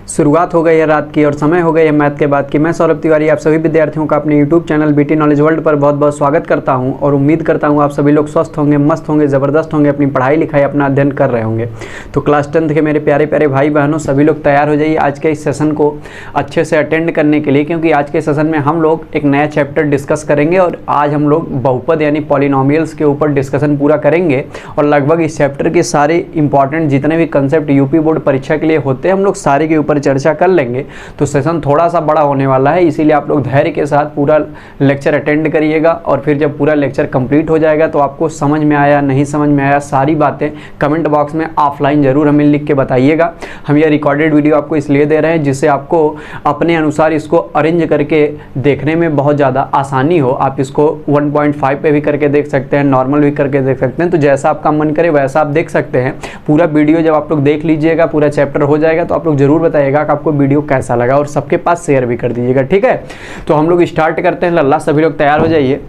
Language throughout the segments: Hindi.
शुरुआत हो गई है रात की और समय हो गई है मैथ के बाद की। मैं सौरभ तिवारी आप सभी विद्यार्थियों का अपने YouTube channel BT knowledge world पर बहुत बहुत स्वागत करता हूं और उम्मीद करता हूं आप सभी लोग स्वस्थ होंगे, मस्त होंगे, ज़बरदस्त होंगे, अपनी पढ़ाई लिखाई अपना अध्ययन कर रहे होंगे। तो क्लास 10th के मेरे प्यारे प्यारे भाई बहनों सभी लोग तैयार हो जाइए आज के इस सेशन को अच्छे से अटेंड करने के लिए, क्योंकि आज के सेशन में हम लोग एक नया चैप्टर डिस्कस करेंगे और आज हम लोग बहुपद यानी पॉलिनोमियल्स के ऊपर डिस्कशन पूरा करेंगे और लगभग इस चैप्टर के सारे इंपॉर्टेंट जितने भी कंसेप्ट यूपी बोर्ड परीक्षा के लिए होते हैं हम लोग सारे के ऊपर चर्चा कर लेंगे। तो सेशन थोड़ा सा बड़ा होने वाला है, इसीलिए आप लोग धैर्य के साथ पूरा लेक्चर अटेंड करिएगा और फिर जब पूरा लेक्चर कंप्लीट हो जाएगा तो आपको समझ में आया नहीं समझ में आया सारी बातें कमेंट बॉक्स में ऑफलाइन जरूर हमें लिख के बताइएगा। हम ये रिकॉर्डेड वीडियो आपको इसलिए दे रहे हैं जिससे आपको अपने अनुसार इसको अरेंज करके देखने में बहुत ज़्यादा आसानी हो। आप इसको 1.5 पे भी करके देख सकते हैं, नॉर्मल भी करके देख सकते हैं, तो जैसा आपका मन करे वैसा आप देख सकते हैं। पूरा वीडियो जब आप लोग देख लीजिएगा, पूरा चैप्टर हो जाएगा तो आप लोग जरूर बताइएगा कि आपको वीडियो कैसा लगा और सबके पास शेयर भी कर दीजिएगा, ठीक है। तो हम लोग स्टार्ट करते हैं। लल्ला सभी लोग तैयार हो जाइए।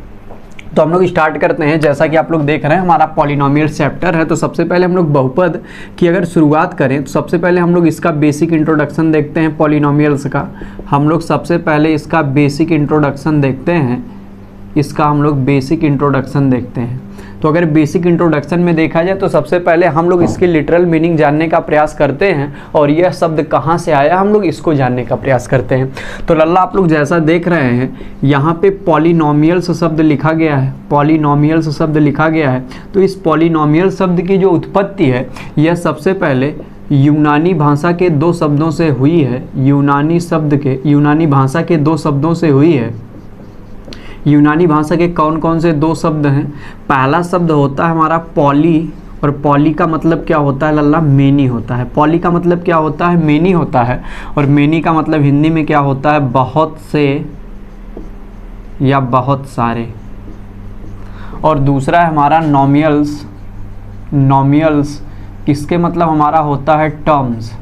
तो हम लोग स्टार्ट करते हैं। जैसा कि आप लोग देख रहे हैं हमारा पॉलिनोमियल चैप्टर है, तो सबसे पहले हम लोग बहुपद की अगर शुरुआत करें तो सबसे पहले हम लोग इसका बेसिक इंट्रोडक्शन देखते हैं पॉलिनोमियल्स का। हम लोग सबसे पहले इसका बेसिक इंट्रोडक्शन देखते हैं, इसका हम लोग बेसिक इंट्रोडक्शन देखते हैं। तो अगर बेसिक इंट्रोडक्शन में देखा जाए तो सबसे पहले हम लोग इसकी लिटरल मीनिंग जानने का प्रयास करते हैं और यह शब्द कहाँ से आया हम लोग इसको जानने का प्रयास करते हैं। तो लल्ला आप लोग जैसा देख रहे हैं यहाँ पे पॉलिनोमियल्स शब्द लिखा गया है, पॉलिनोमियल्स शब्द लिखा गया है। तो इस पॉलिनोमियल शब्द की जो उत्पत्ति है यह सबसे पहले यूनानी भाषा के दो शब्दों से हुई है। यूनानी भाषा के दो शब्दों से हुई है। यूनानी भाषा के कौन कौन से दो शब्द हैं? पहला शब्द होता है हमारा पॉली, और पॉली का मतलब क्या होता है लल्ला? मेनी होता है। पॉली का मतलब क्या होता है? मेनी होता है। और मेनी का मतलब हिंदी में क्या होता है? बहुत से या बहुत सारे। और दूसरा है हमारा नॉमियल्स। नॉमियल्स इसके मतलब हमारा होता है टर्म्स,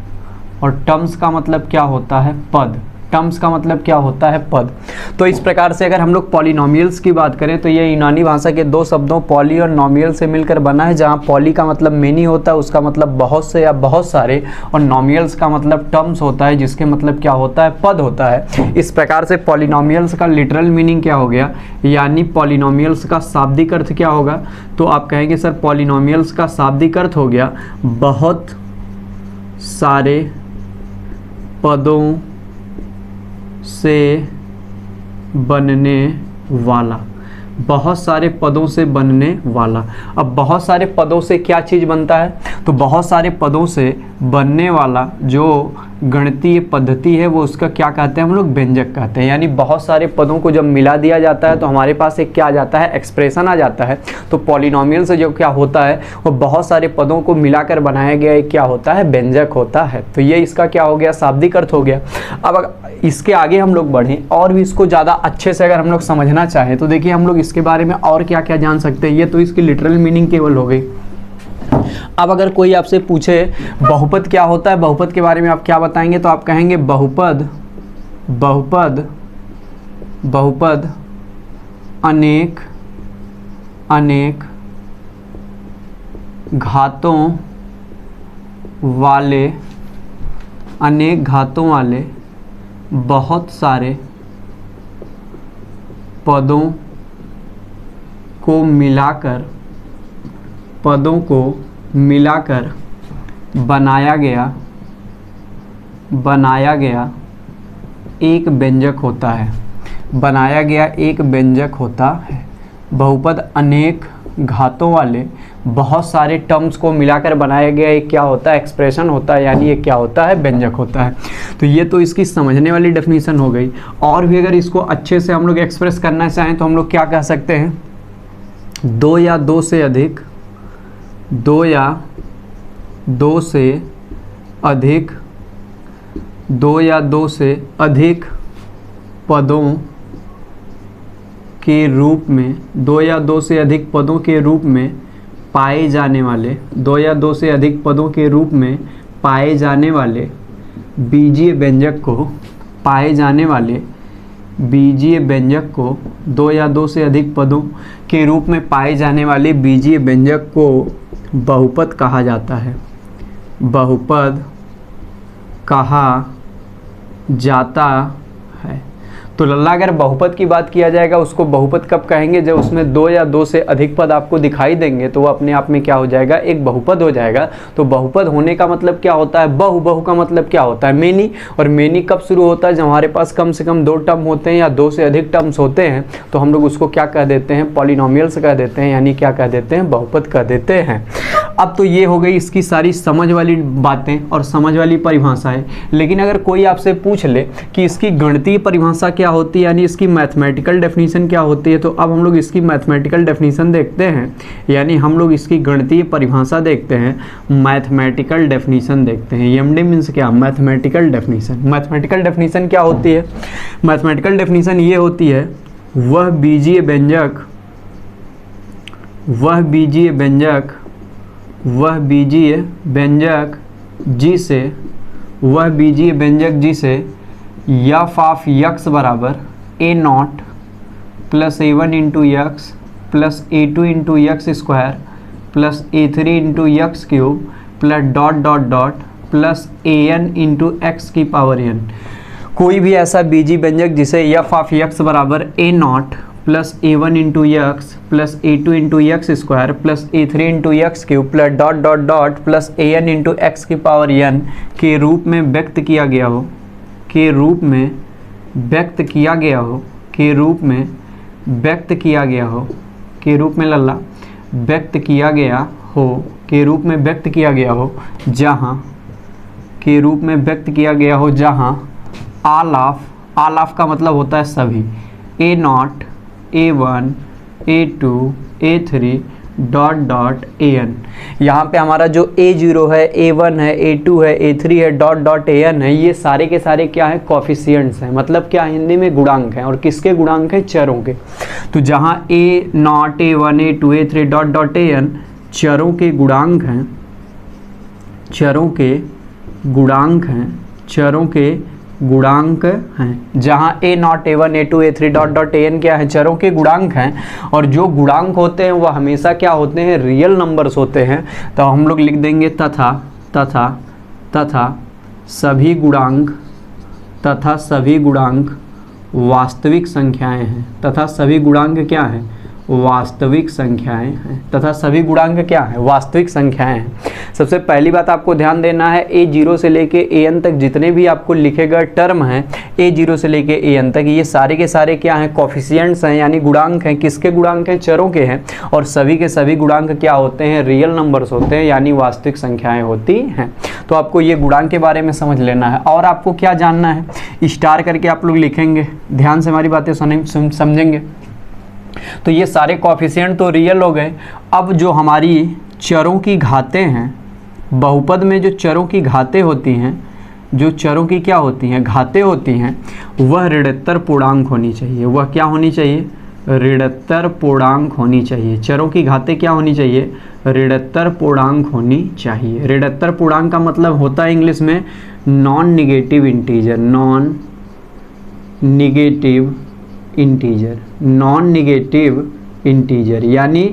और टर्म्स का मतलब क्या होता है? पद। टर्म्स का मतलब क्या होता है? पद। तो इस प्रकार से अगर हम लोग पॉलिनोमियल्स की बात करें तो ये यूनानी भाषा के दो शब्दों पॉली और नॉमियल से मिलकर बना है, जहाँ पॉली का मतलब मेनी होता है, उसका मतलब बहुत से या बहुत सारे, और नॉमियल्स का मतलब टर्म्स होता है जिसके मतलब क्या होता है? पद होता है। इस प्रकार से पॉलिनोमियल्स का लिटरल मीनिंग क्या हो गया, यानी पॉलिनोमियल्स का शाब्दिक अर्थ क्या होगा? तो आप कहेंगे सर पॉलिनोमियल्स का शाब्दिक अर्थ हो गया बहुत सारे पदों से बनने वाला। बहुत सारे पदों से बनने वाला। अब बहुत सारे पदों से क्या चीज़ बनता है? तो बहुत सारे पदों से बनने वाला जो गणितीय पद्धति है वो उसका क्या कहते हैं हम लोग? व्यंजक कहते हैं। यानी बहुत सारे पदों को जब मिला दिया जाता है तो हमारे पास एक क्या आ जाता है? एक्सप्रेशन आ जाता है। तो पॉलिनोमियल से जो क्या होता है वो बहुत सारे पदों को मिलाकर बनाया गया एक क्या होता है? व्यंजक होता है। तो ये इसका क्या हो गया? शाब्दिक अर्थ हो गया। अब इसके आगे हम लोग बढ़ें और भी इसको ज़्यादा अच्छे से अगर हम लोग समझना चाहें तो देखिए हम लोग इसके बारे में और क्या क्या जान सकते हैं। ये तो इसकी लिटरल मीनिंग केवल हो गई। अब अगर कोई आपसे पूछे बहुपद क्या होता है, बहुपद के बारे में आप क्या बताएंगे? तो आप कहेंगे बहुपद अनेक घातों वाले बहुत सारे पदों को मिलाकर बनाया गया एक व्यंजक होता है। बनाया गया एक व्यंजक होता है। बहुपद अनेक घातों वाले बहुत सारे टर्म्स को मिलाकर बनाया गया एक क्या होता है? एक्सप्रेशन होता है, यानी ये क्या होता है? व्यंजक होता है। तो ये तो इसकी समझने वाली डेफिनेशन हो गई। और भी अगर इसको अच्छे से हम लोग एक्सप्रेस करना चाहें तो हम लोग क्या कह सकते हैं? दो या दो से अधिक पदों के रूप में, दो या दो से अधिक पदों के रूप में पाए जाने वाले, दो या दो से अधिक पदों के रूप में पाए जाने वाले बीजीय व्यंजक को, दो या दो से अधिक पदों के रूप में पाए जाने वाले बीजीय व्यंजक को बहुपद कहा जाता है। बहुपद कहा जाता है। तो लल्ला अगर बहुपद की बात किया जाएगा उसको बहुपद कब कहेंगे, जब उसमें दो या दो से अधिक पद आपको दिखाई देंगे तो वो अपने आप में क्या हो जाएगा, एक बहुपद हो जाएगा। तो बहुपद होने का मतलब क्या होता है, बहु का मतलब क्या होता है, मेनी। और मेनी कब शुरू होता है, जब हमारे पास कम से कम 2 टर्म होते हैं या 2 से अधिक टर्म्स होते हैं तो हम लोग उसको क्या कह देते हैं, पॉलिनोमियल्स कह देते हैं, यानी क्या कह देते हैं, बहुपद कह देते हैं। अब तो ये हो गई इसकी सारी समझ वाली बातें और समझ वाली परिभाषाएं। लेकिन अगर कोई आपसे पूछ ले कि इसकी गणितीय परिभाषा क्या होती है, यानी इसकी मैथमेटिकल डेफिनेशन क्या होती है, तो अब हम लोग इसकी मैथमेटिकल डेफिनेशन देखते हैं, यानी हम लोग इसकी गणितीय परिभाषा देखते हैं, मैथमेटिकल डेफिनेशन देखते हैं। एमडी मीन्स क्या, मैथमेटिकल डेफिनेशन। मैथमेटिकल डेफिनेशन क्या होती है, मैथमेटिकल डेफिनेशन ये होती है, वह बीजीय व्यंजक जिसे एफ ऑफ यक्स बराबर a0 plus a1 into x plus a2 into x square plus a3 into x cube plus dot dot dot plus an into x की पावर n। कोई भी ऐसा बीजीय व्यंजक जिसे एफ ऑफ यक्स बराबर a0 plus a1 into x plus a2 into x square plus a3 into x cube plus dot dot dot plus an into x की पावर n के रूप में व्यक्त किया गया हो, के रूप में व्यक्त किया गया हो, के रूप में व्यक्त किया गया हो, के रूप में लल्ला व्यक्त किया गया हो, के रूप में व्यक्त किया गया हो, जहाँ के रूप में व्यक्त किया गया हो जहाँ ऑल ऑफ का मतलब होता है सभी, a0 a1 a2 a3 dot dot an। यहाँ पे हमारा जो a0 है, a1 है, a2 है, a3 है, डॉट डॉट an है, ये सारे के सारे क्या है, कोफिशिएंट्स हैं। मतलब क्या, हिंदी में गुणांक हैं। और किसके गुणांक हैं, चरों के। तो जहाँ a0 a1 a2 a3 dot dot an चरों के गुणांक हैं, चरों के गुणांक हैं, चरों के गुणांक हैं। जहाँ a0 a1 a2 a3 dot dot an क्या है, चरों के गुणांक हैं। और जो गुणांक होते हैं वह हमेशा क्या होते हैं, रियल नंबर्स होते हैं। तो हम लोग लिख देंगे तथा सभी गुणांक वास्तविक संख्याएं हैं। तथा सभी गुणांक क्या हैं, वास्तविक संख्याएं हैं। तथा सभी गुणांक क्या है, वास्तविक संख्याएं हैं। सबसे पहली बात आपको ध्यान देना है, a0 से लेके an तक जितने भी आपको लिखे गए टर्म हैं, a0 से लेके an तक, ये सारे के सारे क्या हैं, कोफिशिएंट्स हैं, यानी गुणांक हैं। किसके गुणांक हैं, चरों के हैं। और सभी के सभी गुणांक क्या होते हैं, रियल नंबर्स होते हैं, यानी वास्तविक संख्याएं होती हैं। तो आपको ये गुणांक के बारे में समझ लेना है। और आपको क्या जानना है, स्टार करके आप लोग लिखेंगे, ध्यान से हमारी बातें समझेंगे। तो ये सारे कोफिशिएंट तो रियल हो गए। अब जो हमारी चरों की घातें हैं, बहुपद में जो चरों की घातें होती हैं, जो चरों की क्या होती हैं, घातें होती हैं, वह ऋणात्तर पूर्णांक होनी चाहिए। वह क्या होनी चाहिए, ऋणात्तर पूर्णांक होनी चाहिए। चरों की घातें क्या होनी चाहिए, ऋणात्तर पूर्णांक होनी चाहिए। ऋणात्तर पूर्णांक का मतलब होता है इंग्लिश में non negative integer, non negative integer यानी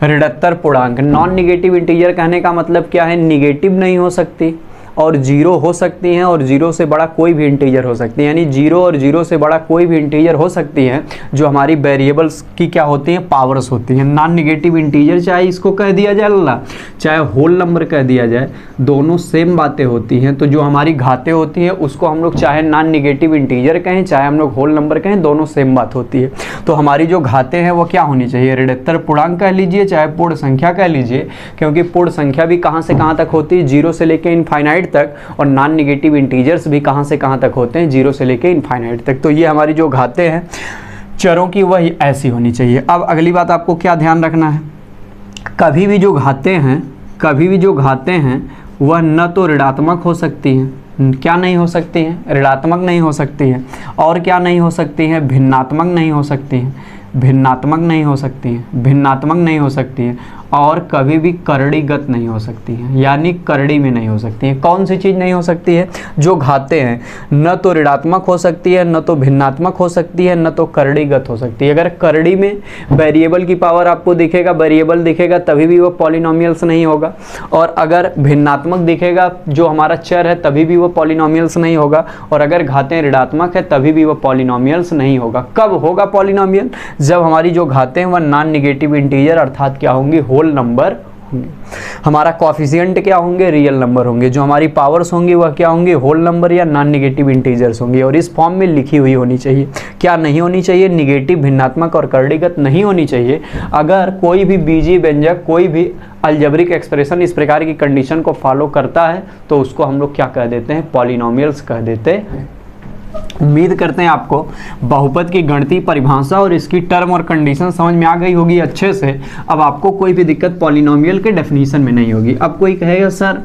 ऋणात्तर पूर्णांक। नॉन निगेटिव इंटीजर कहने का मतलब क्या है, निगेटिव नहीं हो सकती और जीरो हो सकती हैं, और जीरो से बड़ा कोई भी इंटीजर हो सकती है। यानी जीरो और जीरो से बड़ा कोई भी इंटीजर हो सकती है, जो हमारी वेरिएबल्स की क्या होती हैं, पावर्स होती हैं। नॉन निगेटिव इंटीजर चाहे इसको कह दिया जाए अल्लाह, चाहे होल नंबर कह दिया जाए, दोनों सेम बातें होती हैं। तो जो हमारी घातें होती हैं उसको हम लोग चाहे नॉन निगेटिव इंटीजर कहें, चाहे हम लोग होल नंबर कहें, दोनों सेम बात होती है। तो हमारी जो घातें हैं वो क्या होनी चाहिए, ऋणात्तर पूर्णांक कह लीजिए, चाहे पूर्ण संख्या कह लीजिए, क्योंकि पूर्ण संख्या भी कहाँ से कहाँ तक होती है, जीरो से लेकर इनफाइनाइट तक। और नॉन निगेटिव इंटीजर्स भी कहां से कहां तक होते हैं, जीरो से लेकर इनफाइनाइट तक। तो ये हमारी जो घातें हैं चरों की, वह ऐसी होनी चाहिए। अब अगली बात आपको क्या ध्यान रखना है, कभी भी जो घातें हैं वह न तो ऋणात्मक हो सकती हैं, क्या नहीं हो सकती हैं, ऋणात्मक नहीं हो सकती हैं, और क्या नहीं हो सकती हैं, भिन्नात्मक नहीं हो सकती हैं, भिन्नात्मक नहीं हो सकती हैं, भिन्नात्मक नहीं हो सकती हैं, और कभी भी करड़ीगत नहीं हो सकती हैं, यानी करड़ी में नहीं हो सकती हैं। कौन सी चीज़ नहीं हो सकती है? जो घाते हैं, न तो ऋणात्मक हो सकती है, न तो भिन्नात्मक हो सकती है, न तो करड़ीगत हो सकती है। अगर करड़ी में वेरिएबल की पावर आपको दिखेगा, वेरिएबल दिखेगा, तभी भी वो पॉलिनोमियल्स नहीं होगा, और अगर भिन्नात्मक दिखेगा जो हमारा चर है तभी भी वो पॉलिनोमियल्स नहीं होगा, और अगर घातें ऋणात्मक है तभी भी वो पॉलिनोमियल्स नहीं होगा। कब होगा पॉलिनोमियल? जब हमारी जो घातें हैं वह नॉन निगेटिव इंटीजर अर्थात क्या होंगी? होल नंबर होंगे। हमारा कोफिशिएंट क्या होंगे? रियल नंबर होंगे। जो हमारी पावर्स होंगी वह क्या होंगी? होल नंबर या नॉन निगेटिव इंटीजर्स होंगी, और इस फॉर्म में लिखी हुई होनी चाहिए। क्या नहीं होनी चाहिए? निगेटिव, भिन्नात्मक और करड़ीगत नहीं होनी चाहिए। अगर कोई भी बीजीय व्यंजक, कोई भी अलजेब्रिक एक्सप्रेशन इस प्रकार की कंडीशन को फॉलो करता है तो उसको हम लोग क्या कह देते हैं? पॉलिनोमियल्स कह देते हैं। उम्मीद करते हैं आपको बहुपद की गणितीय परिभाषा और इसकी टर्म और कंडीशन समझ में आ गई होगी अच्छे से। अब आपको कोई भी दिक्कत पॉलिनोमियल के डेफिनेशन में नहीं होगी। अब कोई कहेगा सर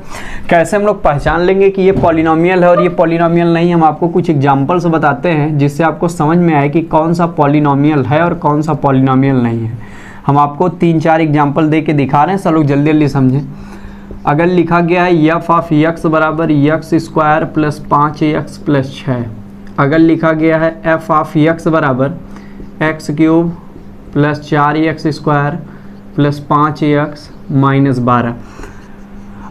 कैसे हम लोग पहचान लेंगे कि ये पॉलिनोमियल है और ये पॉलिनोमियल नहीं? हम आपको कुछ एग्जांपल्स बताते हैं जिससे आपको समझ में आए कि कौन सा पॉलिनोमियल है और कौन सा पॉलिनोमियल नहीं है। हम आपको 3-4 एग्जाम्पल दे के दिखा रहे हैं, सब लोग जल्दी जल्दी समझें। अगर लिखा गया है एफ ऑफ एक्स बराबर x square plus 5x plus 6, अगर लिखा गया है एफ ऑफ एक्स बराबर x cube plus 4x square plus 5x minus 12,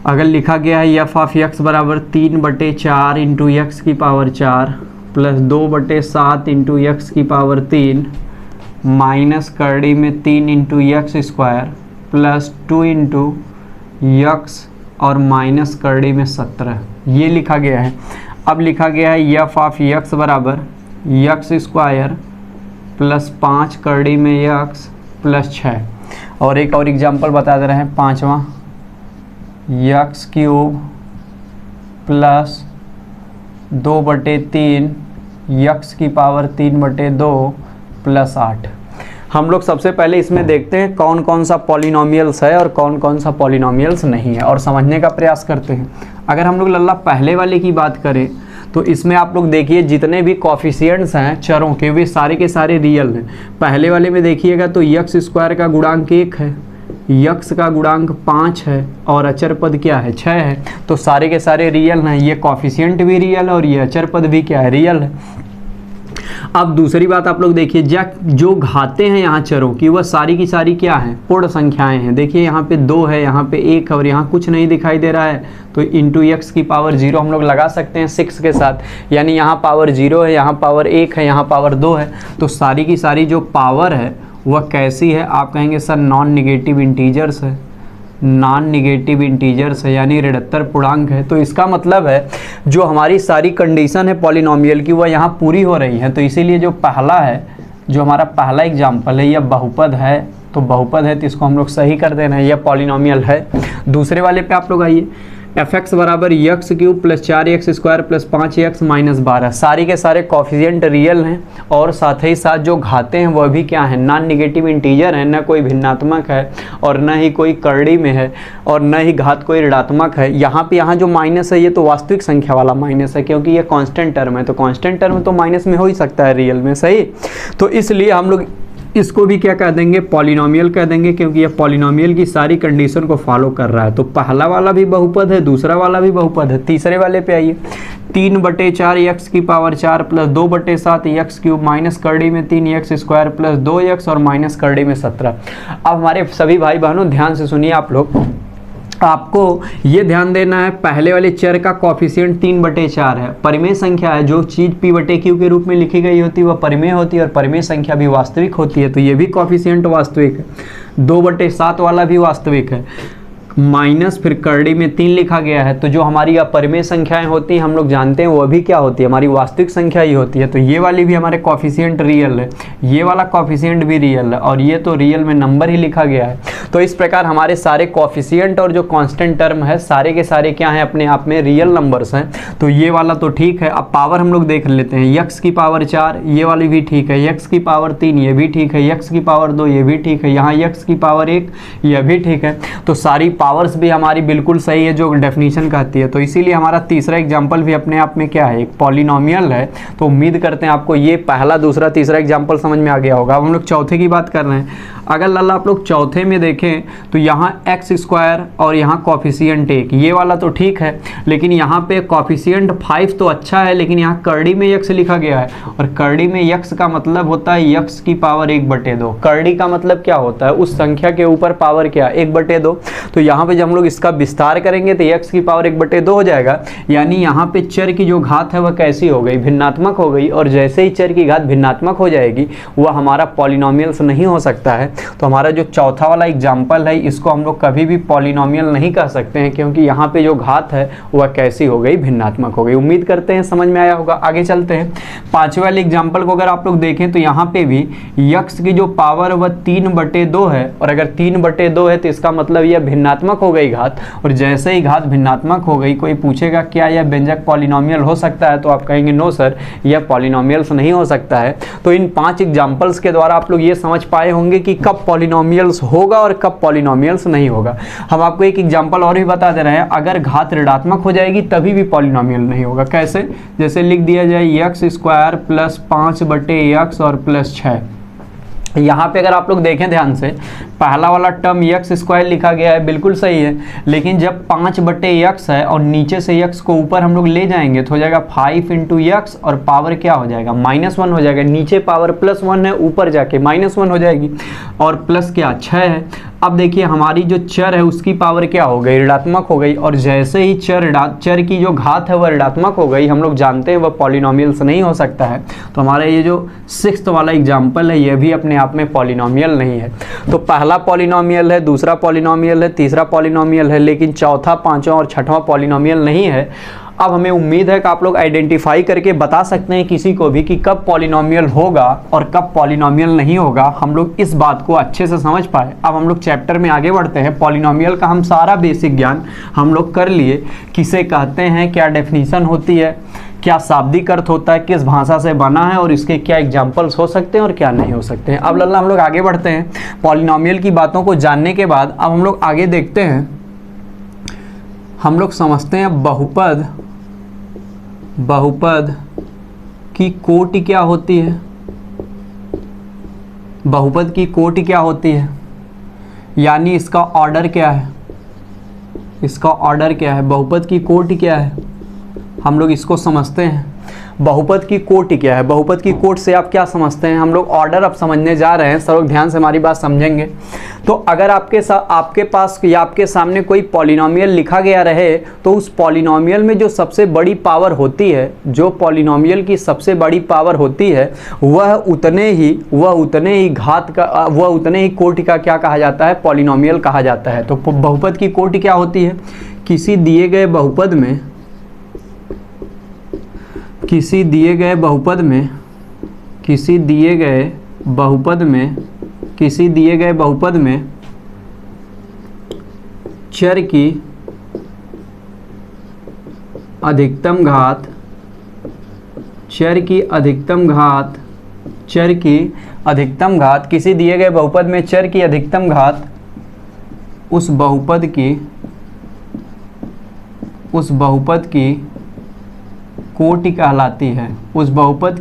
अगर लिखा गया है एफ ऑफ एक्स बराबर 3/4 इंटू एक्स की पावर 4 प्लस 2/7 इंटू एक्स की पावर 3 माइनस करड़ी में 3 into x square plus 2 into x और माइनस करड़ी में 17, ये लिखा गया है। अब लिखा गया है एफ ऑफ एक्स बराबर एक्स स्क्वायर प्लस 5 करड़ी में एक्स प्लस 6, और एक और एग्जांपल बता दे रहे हैं 5वां, एक्स क्यूब प्लस 2/3 एक्स की पावर 3/2 प्लस 8। हम लोग सबसे पहले इसमें देखते हैं कौन कौन सा पॉलिनोमियल्स है और कौन कौन सा पॉलिनोमियल्स नहीं है, और समझने का प्रयास करते हैं। अगर हम लोग लल्ला पहले वाले की बात करें तो इसमें आप लोग देखिए जितने भी कॉफिशिएंट्स हैं चरों के वे सारे के सारे रियल हैं। पहले वाले में देखिएगा तो एक्स स्क्वायर का गुणांक 1 है, यक्स का गुणांक 5 है और अचर पद क्या है? 6 है। तो सारे के सारे रियल हैं, ये कॉफिशिएंट भी रियल है और ये अचर पद भी क्या है? रियल है। अब दूसरी बात आप लोग देखिए, जो घाते हैं यहाँ चरों की वह सारी की सारी क्या हैं? पूर्ण संख्याएं हैं। देखिए यहाँ पे 2 है, यहाँ पे 1 है और यहाँ कुछ नहीं दिखाई दे रहा है, तो इंटू एक्स की पावर 0 हम लोग लगा सकते हैं 6 के साथ, यानी यहाँ पावर 0 है, यहाँ पावर 1 है, यहाँ पावर 2 है। तो सारी की सारी जो पावर है वह कैसी है? आप कहेंगे सर नॉन निगेटिव इंटीजर्स है, नॉन निगेटिव इंटीजर्स है यानी ऋणात्मक पूर्णांक है। तो इसका मतलब है जो हमारी सारी कंडीशन है पॉलिनोमियल की वह यहाँ पूरी हो रही है। तो इसीलिए जो पहला है, जो हमारा पहला एग्जाम्पल है, यह बहुपद है, तो बहुपद है तो इसको हम लोग सही कर देना है, यह पॉलिनोमियल है। दूसरे वाले पे आप लोग आइए, एफ एक्स बराबर x cube plus 4x square plus 5x minus 12, सारी के सारे कॉफिशिएंट रियल हैं और साथ ही साथ जो घाते हैं वह भी क्या है? नॉन निगेटिव इंटीजर है, न कोई भिन्नात्मक है और न ही कोई करड़ी में है और न ही घात कोई ऋणात्मक है। यहाँ जो माइनस है ये तो वास्तविक संख्या वाला माइनस है, क्योंकि ये कांस्टेंट टर्म है, तो कांस्टेंट टर्म तो माइनस में हो ही सकता है रियल में, सही। तो इसलिए हम लोग इसको भी क्या कह देंगे? पॉलिनोमियल कह देंगे, क्योंकि ये पॉलिनोमियल की सारी कंडीशन को फॉलो कर रहा है। तो पहला वाला भी बहुपद है, दूसरा वाला भी बहुपद है। तीसरे वाले पे आइए, 3/4 एक्स की power 4 plus 2/7 x cube minus करड़ी में 3x स्क्वायर प्लस 2x और माइनस करड़ी में 17। अब हमारे सभी भाई बहनों ध्यान से सुनिए, आप लोग आपको ये ध्यान देना है पहले वाले चर का कॉफिशिएंट 3/4 है, परिमेय संख्या है। जो चीज़ p/q के रूप में लिखी गई होती है वह परिमेय होती है और परिमेय संख्या भी वास्तविक होती है, तो ये भी कॉफिशिएंट वास्तविक है। 2/7 वाला भी वास्तविक है, माइनस फिर करड़ी में 3 लिखा गया है। तो जो हमारी अपरिमेय संख्याएं होती हैं हम लोग जानते हैं वह भी क्या होती है? हमारी वास्तविक संख्या ही होती है। तो ये वाली भी हमारे कॉफिशिएंट रियल है, ये वाला कॉफिशिएंट भी रियल है और ये तो रियल में नंबर ही लिखा गया है। तो इस प्रकार हमारे सारे कोफिशिएंट और जो कांस्टेंट टर्म है सारे के सारे क्या हैं, अपने आप में रियल नंबर्स हैं। तो ये वाला तो ठीक है। अब पावर हम लोग देख लेते हैं, x की पावर 4 ये वाली भी ठीक है, x की पावर 3 ये भी ठीक है, x की पावर 2 ये भी ठीक है, यहाँ x की पावर 1 ये भी ठीक है। तो सारी पावर्स भी हमारी बिल्कुल सही है जो डेफिनेशन कहती है। तो इसीलिए हमारा तीसरा एग्जाम्पल भी अपने आप में क्या है, एक पॉलिनोमियल है। तो उम्मीद करते हैं आपको ये पहला दूसरा तीसरा एग्जाम्पल समझ में आ गया होगा। अब हम लोग चौथे की बात कर रहे हैं। अगर लाला आप लोग चौथे में देखें तो यहाँ एक्स स्क्वायर और यहाँ कॉफिशिएंट 1 ये वाला तो ठीक है, लेकिन यहाँ पे कॉफिशिएंट 5 तो अच्छा है, लेकिन यहाँ करड़ी में x लिखा गया है और करड़ी में x का मतलब होता है x की पावर 1/2। करड़ी का मतलब क्या होता है, उस संख्या के ऊपर पावर क्या 1/2। तो यहाँ पे जब हम लोग इसका विस्तार करेंगे तो x की पावर 1/2 हो जाएगा। यानी यहाँ पे चर की जो घात है वह कैसी हो गई, भिन्नात्मक हो गई। और जैसे ही चर की घात भिन्नात्मक हो जाएगी वह हमारा पॉलिनोमियल्स नहीं हो सकता है। तो हमारा जो चौथा वाला एग्जाम्पल है इसको हम लोग कभी भी पॉलिनोमियल नहीं कह सकते हैं, क्योंकि यहाँ पे जो घात है वह कैसी हो गई, भिन्नात्मक हो गई। उम्मीद करते हैं समझ में आया होगा। आगे चलते हैं। पांचवें वाले एग्जाम्पल को अगर आप लोग देखें तो यहाँ पे भी x की जो पावर वह 3/2 है, और अगर 3/2 है तो इसका मतलब यह भिन्नात्मक हो गई घात। और जैसे ही घात भिन्नात्मक हो गई, कोई पूछेगा क्या यह व्यंजक पॉलिनोमियल हो सकता है, तो आप कहेंगे नो सर यह पॉलिनोमियल्स नहीं हो सकता है। तो इन 5 एग्जाम्पल्स के द्वारा आप लोग ये समझ पाए होंगे कि कब पॉलिनोमियल्स होगा और कब पॉलिनोमियल्स नहीं होगा। हम आपको एक एग्जांपल और भी बता दे रहे हैं, अगर घात ऋणात्मक हो जाएगी तभी भी पॉलिनोमियल नहीं होगा। कैसे, जैसे लिख दिया जाए x² + 5/x और +6। यहाँ पे अगर आप लोग देखें ध्यान से, पहला वाला टर्म x² लिखा गया है, बिल्कुल सही है, लेकिन जब 5/x है और नीचे से x को ऊपर हम लोग ले जाएंगे तो हो जाएगा 5 × x और पावर क्या हो जाएगा, -1 हो जाएगा। नीचे पावर +1 है, ऊपर जाके -1 हो जाएगी और प्लस क्या 6 है। अब देखिए हमारी जो चर है उसकी पावर क्या हो गई, ऋणात्मक हो गई। और जैसे ही चर की जो घात है वह ऋणात्मक हो गई, हम लोग जानते हैं वह पॉलिनोमियल्स नहीं हो सकता है। तो हमारा ये जो 6th वाला एग्जाम्पल है यह भी अपने आप में पॉलिनोमियल नहीं है। तो पहला पॉलिनोमियल है, दूसरा पॉलिनोमियल है, तीसरा पॉलिनोमियल है, लेकिन चौथा, पांचवा और छठवां पॉलिनोमियल नहीं है। अब हमें उम्मीद है कि आप लोग आइडेंटिफाई करके बता सकते हैं किसी को भी कि कब पॉलिनोमियल होगा और कब पॉलिनोमियल नहीं होगा। हम लोग इस बात को अच्छे से समझ पाए। अब हम लोग चैप्टर में आगे बढ़ते हैं। पॉलिनोमियल का हम सारा बेसिक ज्ञान हम लोग कर लिए, किसे कहते हैं, क्या डेफिनीशन होती है, क्या शाब्दिक अर्थ होता है, किस भाषा से बना है और इसके क्या एग्जाम्पल्स हो सकते हैं और क्या नहीं हो सकते हैं। अब लल्ला हम लोग आगे बढ़ते हैं। पॉलिनोमियल की बातों को जानने के बाद अब हम लोग आगे देखते हैं, हम लोग समझते हैं बहुपद की कोटि क्या होती है। बहुपद की कोटि क्या होती है, यानी इसका ऑर्डर क्या है, इसका ऑर्डर क्या है, बहुपद की कोटि क्या है, हम लोग इसको समझते हैं। बहुपद की कोटि क्या है, बहुपद की कोटि से आप क्या समझते हैं, हम लोग ऑर्डर अब समझने जा रहे हैं। सब लोग ध्यान से हमारी बात समझेंगे। तो अगर आपके पास या आपके सामने कोई पॉलिनोमियल लिखा गया रहे तो उस पॉलिनोमियल में जो सबसे बड़ी पावर होती है, जो पॉलिनोमियल की सबसे बड़ी पावर होती है, वह उतने ही घात का, वह उतने ही कोटि का क्या कहा जाता है, पॉलिनोमियल कहा जाता है। तो बहुपद की कोटि क्या होती है, किसी दिए गए बहुपद में चर की अधिकतम घात किसी दिए गए बहुपद में चर की अधिकतम घात उस बहुपद की कोटि कहलाती है। उस बहुपद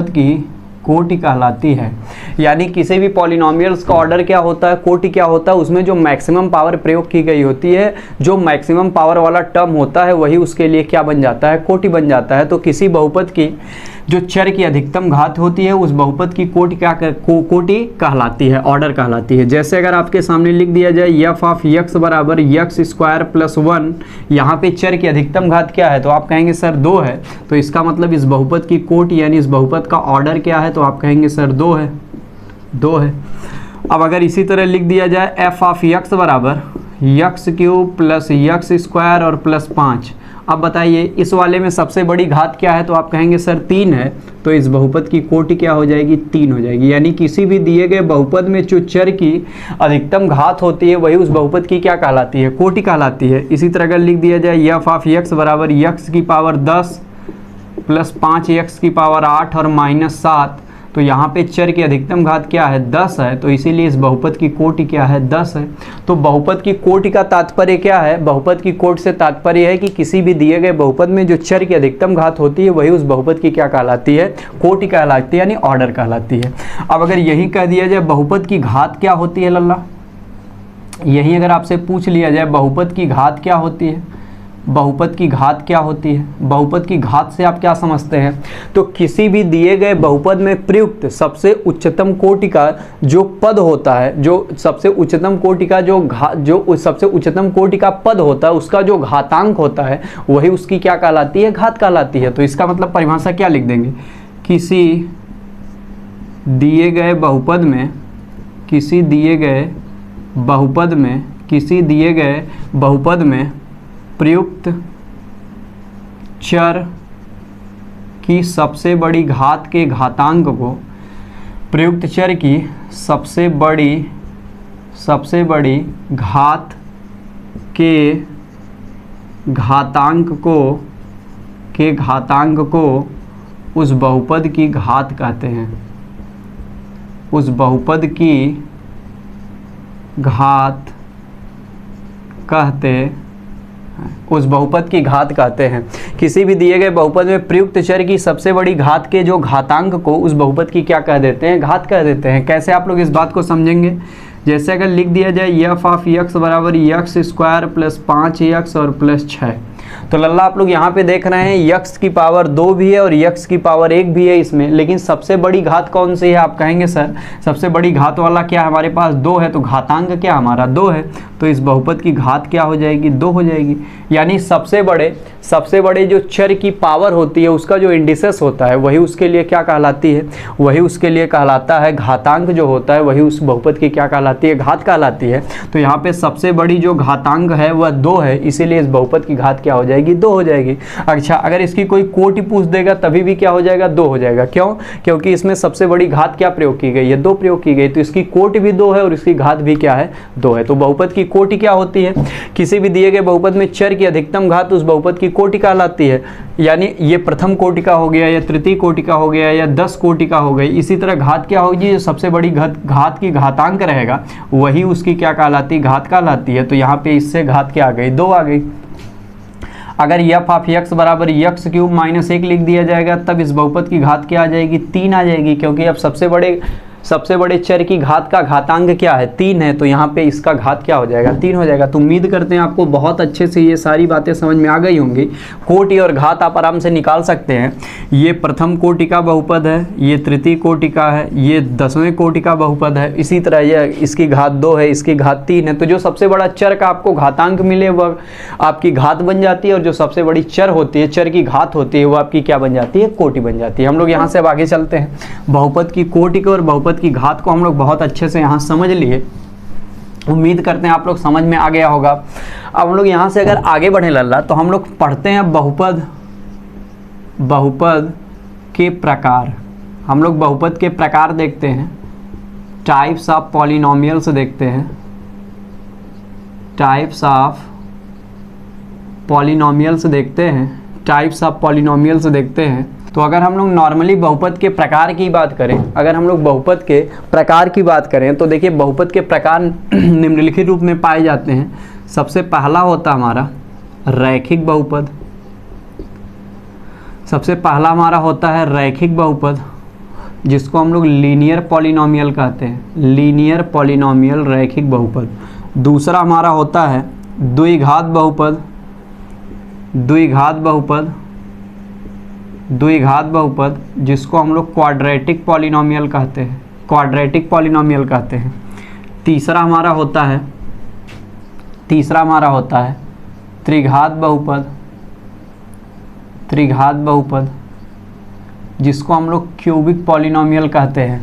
की कोटि कहलाती है। यानी किसी भी पॉलिनोमियल्स का ऑर्डर क्या होता है, कोटि क्या होता है, उसमें जो मैक्सिमम पावर प्रयोग की गई होती है, जो मैक्सिमम पावर वाला टर्म होता है वही उसके लिए क्या बन जाता है, कोटि बन जाता है। तो किसी बहुपद की जो चर की अधिकतम घात होती है उस बहुपद की कोटि कोटि कहलाती है, ऑर्डर कहलाती है। जैसे अगर आपके सामने लिख दिया जाए f ऑफ x बराबर x² + 1, यहाँ पे चर की अधिकतम घात क्या है, तो आप कहेंगे सर 2 है। तो इसका मतलब इस बहुपद की कोटि यानी इस बहुपद का ऑर्डर क्या है, तो आप कहेंगे सर 2 है। अब अगर इसी तरह लिख दिया जाए f ऑफ x बराबर x³ + x² और +5, अब बताइए इस वाले में सबसे बड़ी घात क्या है, तो आप कहेंगे सर 3 है, तो इस बहुपद की कोटि क्या हो जाएगी, 3 हो जाएगी। यानी किसी भी दिए गए बहुपद में जो चर की अधिकतम घात होती है वही उस बहुपद की क्या कहलाती है, कोटि कहलाती है। इसी तरह अगर लिख दिया जाए एफ ऑफ एक्स बराबर एक्स की पावर 10 प्लस 5 एक्स की पावर 8 और माइनस 7, तो यहाँ पे चर की अधिकतम घात क्या है, 10 है, तो इसीलिए इस बहुपद की कोटि क्या है, 10 है। तो बहुपद की कोटि का तात्पर्य क्या है, बहुपद की कोटि से तात्पर्य है कि किसी भी दिए गए बहुपद में जो चर की अधिकतम घात होती है वही उस बहुपद की क्या कहलाती है, कोटि कहलाती है, यानी ऑर्डर कहलाती है। अब अगर यही कह दिया जाए बहुपद की घात क्या होती है लल्ला, यही अगर आपसे पूछ लिया जाए बहुपद की घात क्या होती है, बहुपद की घात क्या होती है, बहुपद की घात से आप क्या समझते हैं, तो किसी भी दिए गए बहुपद में प्रयुक्त सबसे उच्चतम कोटि का जो पद होता है, जो सबसे उच्चतम कोटि का जो सबसे उच्चतम कोटि का पद होता है उसका जो घातांक होता है वही उसकी क्या कहलाती है, घात कहलाती है। तो इसका मतलब परिभाषा क्या लिख देंगे, किसी दिए गए बहुपद में, किसी दिए गए बहुपद में प्रयुक्त चर की सबसे बड़ी घात के घातांक को, प्रयुक्त चर की सबसे बड़ी घात के घातांक को उस बहुपद की घात कहते हैं, उस बहुपद की घात कहते हैं। किसी भी दिए गए बहुपद में प्रयुक्त चर की सबसे बड़ी घात के जो घातांक को उस बहुपद की क्या कह देते हैं, घात कह देते हैं। कैसे आप लोग इस बात को समझेंगे, जैसे अगर लिख दिया जाए एफ ऑफ एक्स बराबर एक्स स्क्वायर प्लस 5x और प्लस 6, तो लल्ला आप लोग यहाँ पे देख रहे हैं x की पावर 2 भी है और x की पावर 1 भी है इसमें, लेकिन सबसे बड़ी घात कौन सी है, आप कहेंगे सर सबसे बड़ी घात वाला क्या हमारे पास 2 है, तो घातांक क्या हमारा 2 है, तो इस बहुपद की घात क्या हो जाएगी, 2 हो जाएगी। यानी सबसे बड़े जो चर की पावर होती है उसका जो इंडिसेस होता है वही उसके लिए क्या कहलाती है, वही उसके लिए कहलाता है घातांक, जो होता है वही उस बहुपद की क्या कहलाती है, घात कहलाती है। तो यहाँ पे सबसे बड़ी जो घातांक है वह 2 है, इसीलिए इस बहुपद की घात क्या हो जाएगी, 2 हो जाएगी। अच्छा, अगर इसकी कोई कोटि पूछ देगा तभी भी क्या हो जाएगा, 2 हो जाएगा। क्यों, क्योंकि इसमें सबसे बड़ी घात क्या प्रयोग की गई है, 2 प्रयोग की गई, तो इसकी कोटि भी 2 है और इसकी घात भी क्या है, 2 है। तो बहुपद की कोटि क्या होती है, किसी भी दिए गए बहुपद में चर की अधिकतम घात उस बहुपद की कोटि कहलाती है। यानी ये प्रथम कोटि का हो गया या तृतीय कोटि का हो गया या 10 कोटि का हो गई। इसी तरह घात क्या होगी, जो सबसे बड़ी घात की घातांक रहेगा वही उसकी क्या कहलाती है, घात कहलाती है। तो यहाँ पे इससे घात क्या आ गई, 2 आ गई। अगर एफ ऑफ एक्स बराबर एक्स क्यूब माइनस 1 लिख दिया जाएगा तब इस बहुपद की घात क्या आ जाएगी, 3 आ जाएगी, क्योंकि अब सबसे बड़े चर की घात का घातांक क्या है, 3 है, तो यहाँ पे इसका घात क्या हो जाएगा, 3 हो जाएगा। तो उम्मीद करते हैं आपको बहुत अच्छे से ये सारी बातें समझ में आ गई होंगी। कोटि और घात आप आराम से निकाल सकते हैं। ये प्रथम कोटि का बहुपद है, ये तृतीय कोटि का है, ये 10वें कोटि का बहुपद है। इसी तरह यह इसकी घात 2 है, इसकी घात 3 है। तो जो सबसे बड़ा चर का आपको घातांक मिले वह आपकी घात बन जाती है, और जो सबसे बड़ी चर होती है, चर की घात होती है, वो आपकी क्या बन जाती है, कोटि बन जाती है। हम लोग यहाँ से अब आगे चलते हैं। बहुपद की कोटि को और बहुपद की घात को हम लोग बहुत अच्छे से यहाँ समझ लिए। उम्मीद करते हैं आप लोग समझ में आ गया होगा। अब हम लोग यहाँ से अगर आगे बढ़े लल्ला, तो हम लोग पढ़ते हैं बहुपद के प्रकार। हम लोग बहुपद के प्रकार देखते हैं, टाइप्स ऑफ पॉलिनोमियल्स देखते हैं, टाइप्स ऑफ पॉलिनोमियल्स देखते हैं, टाइप्स ऑफ पॉलिनोमियल्स देखते हैं। तो अगर हम लोग नॉर्मली बहुपद के प्रकार की बात करें, अगर हम लोग बहुपद के प्रकार की बात करें तो देखिए बहुपद के प्रकार निम्नलिखित रूप में पाए जाते हैं। सबसे पहला होता हमारा रैखिक बहुपद, सबसे पहला हमारा होता है रैखिक बहुपद, जिसको हम लोग लीनियर पॉलिनोमियल कहते हैं, लीनियर पॉलिनोमियल रैखिक बहुपद। दूसरा हमारा होता है द्विघात बहुपद, द्विघात बहुपद, द्विघात बहुपद, जिसको हम लोग क्वाड्रेटिक पॉलिनोमियल कहते हैं, क्वाड्रेटिक पॉलिनोमियल कहते हैं। तीसरा हमारा होता है त्रिघात बहुपद, त्रिघात बहुपद, जिसको हम लोग क्यूबिक पॉलिनोमियल कहते हैं।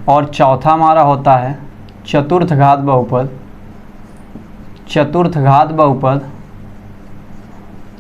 और चौथा हमारा होता है चतुर्थघात बहुपद, चतुर्थघात बहुपद,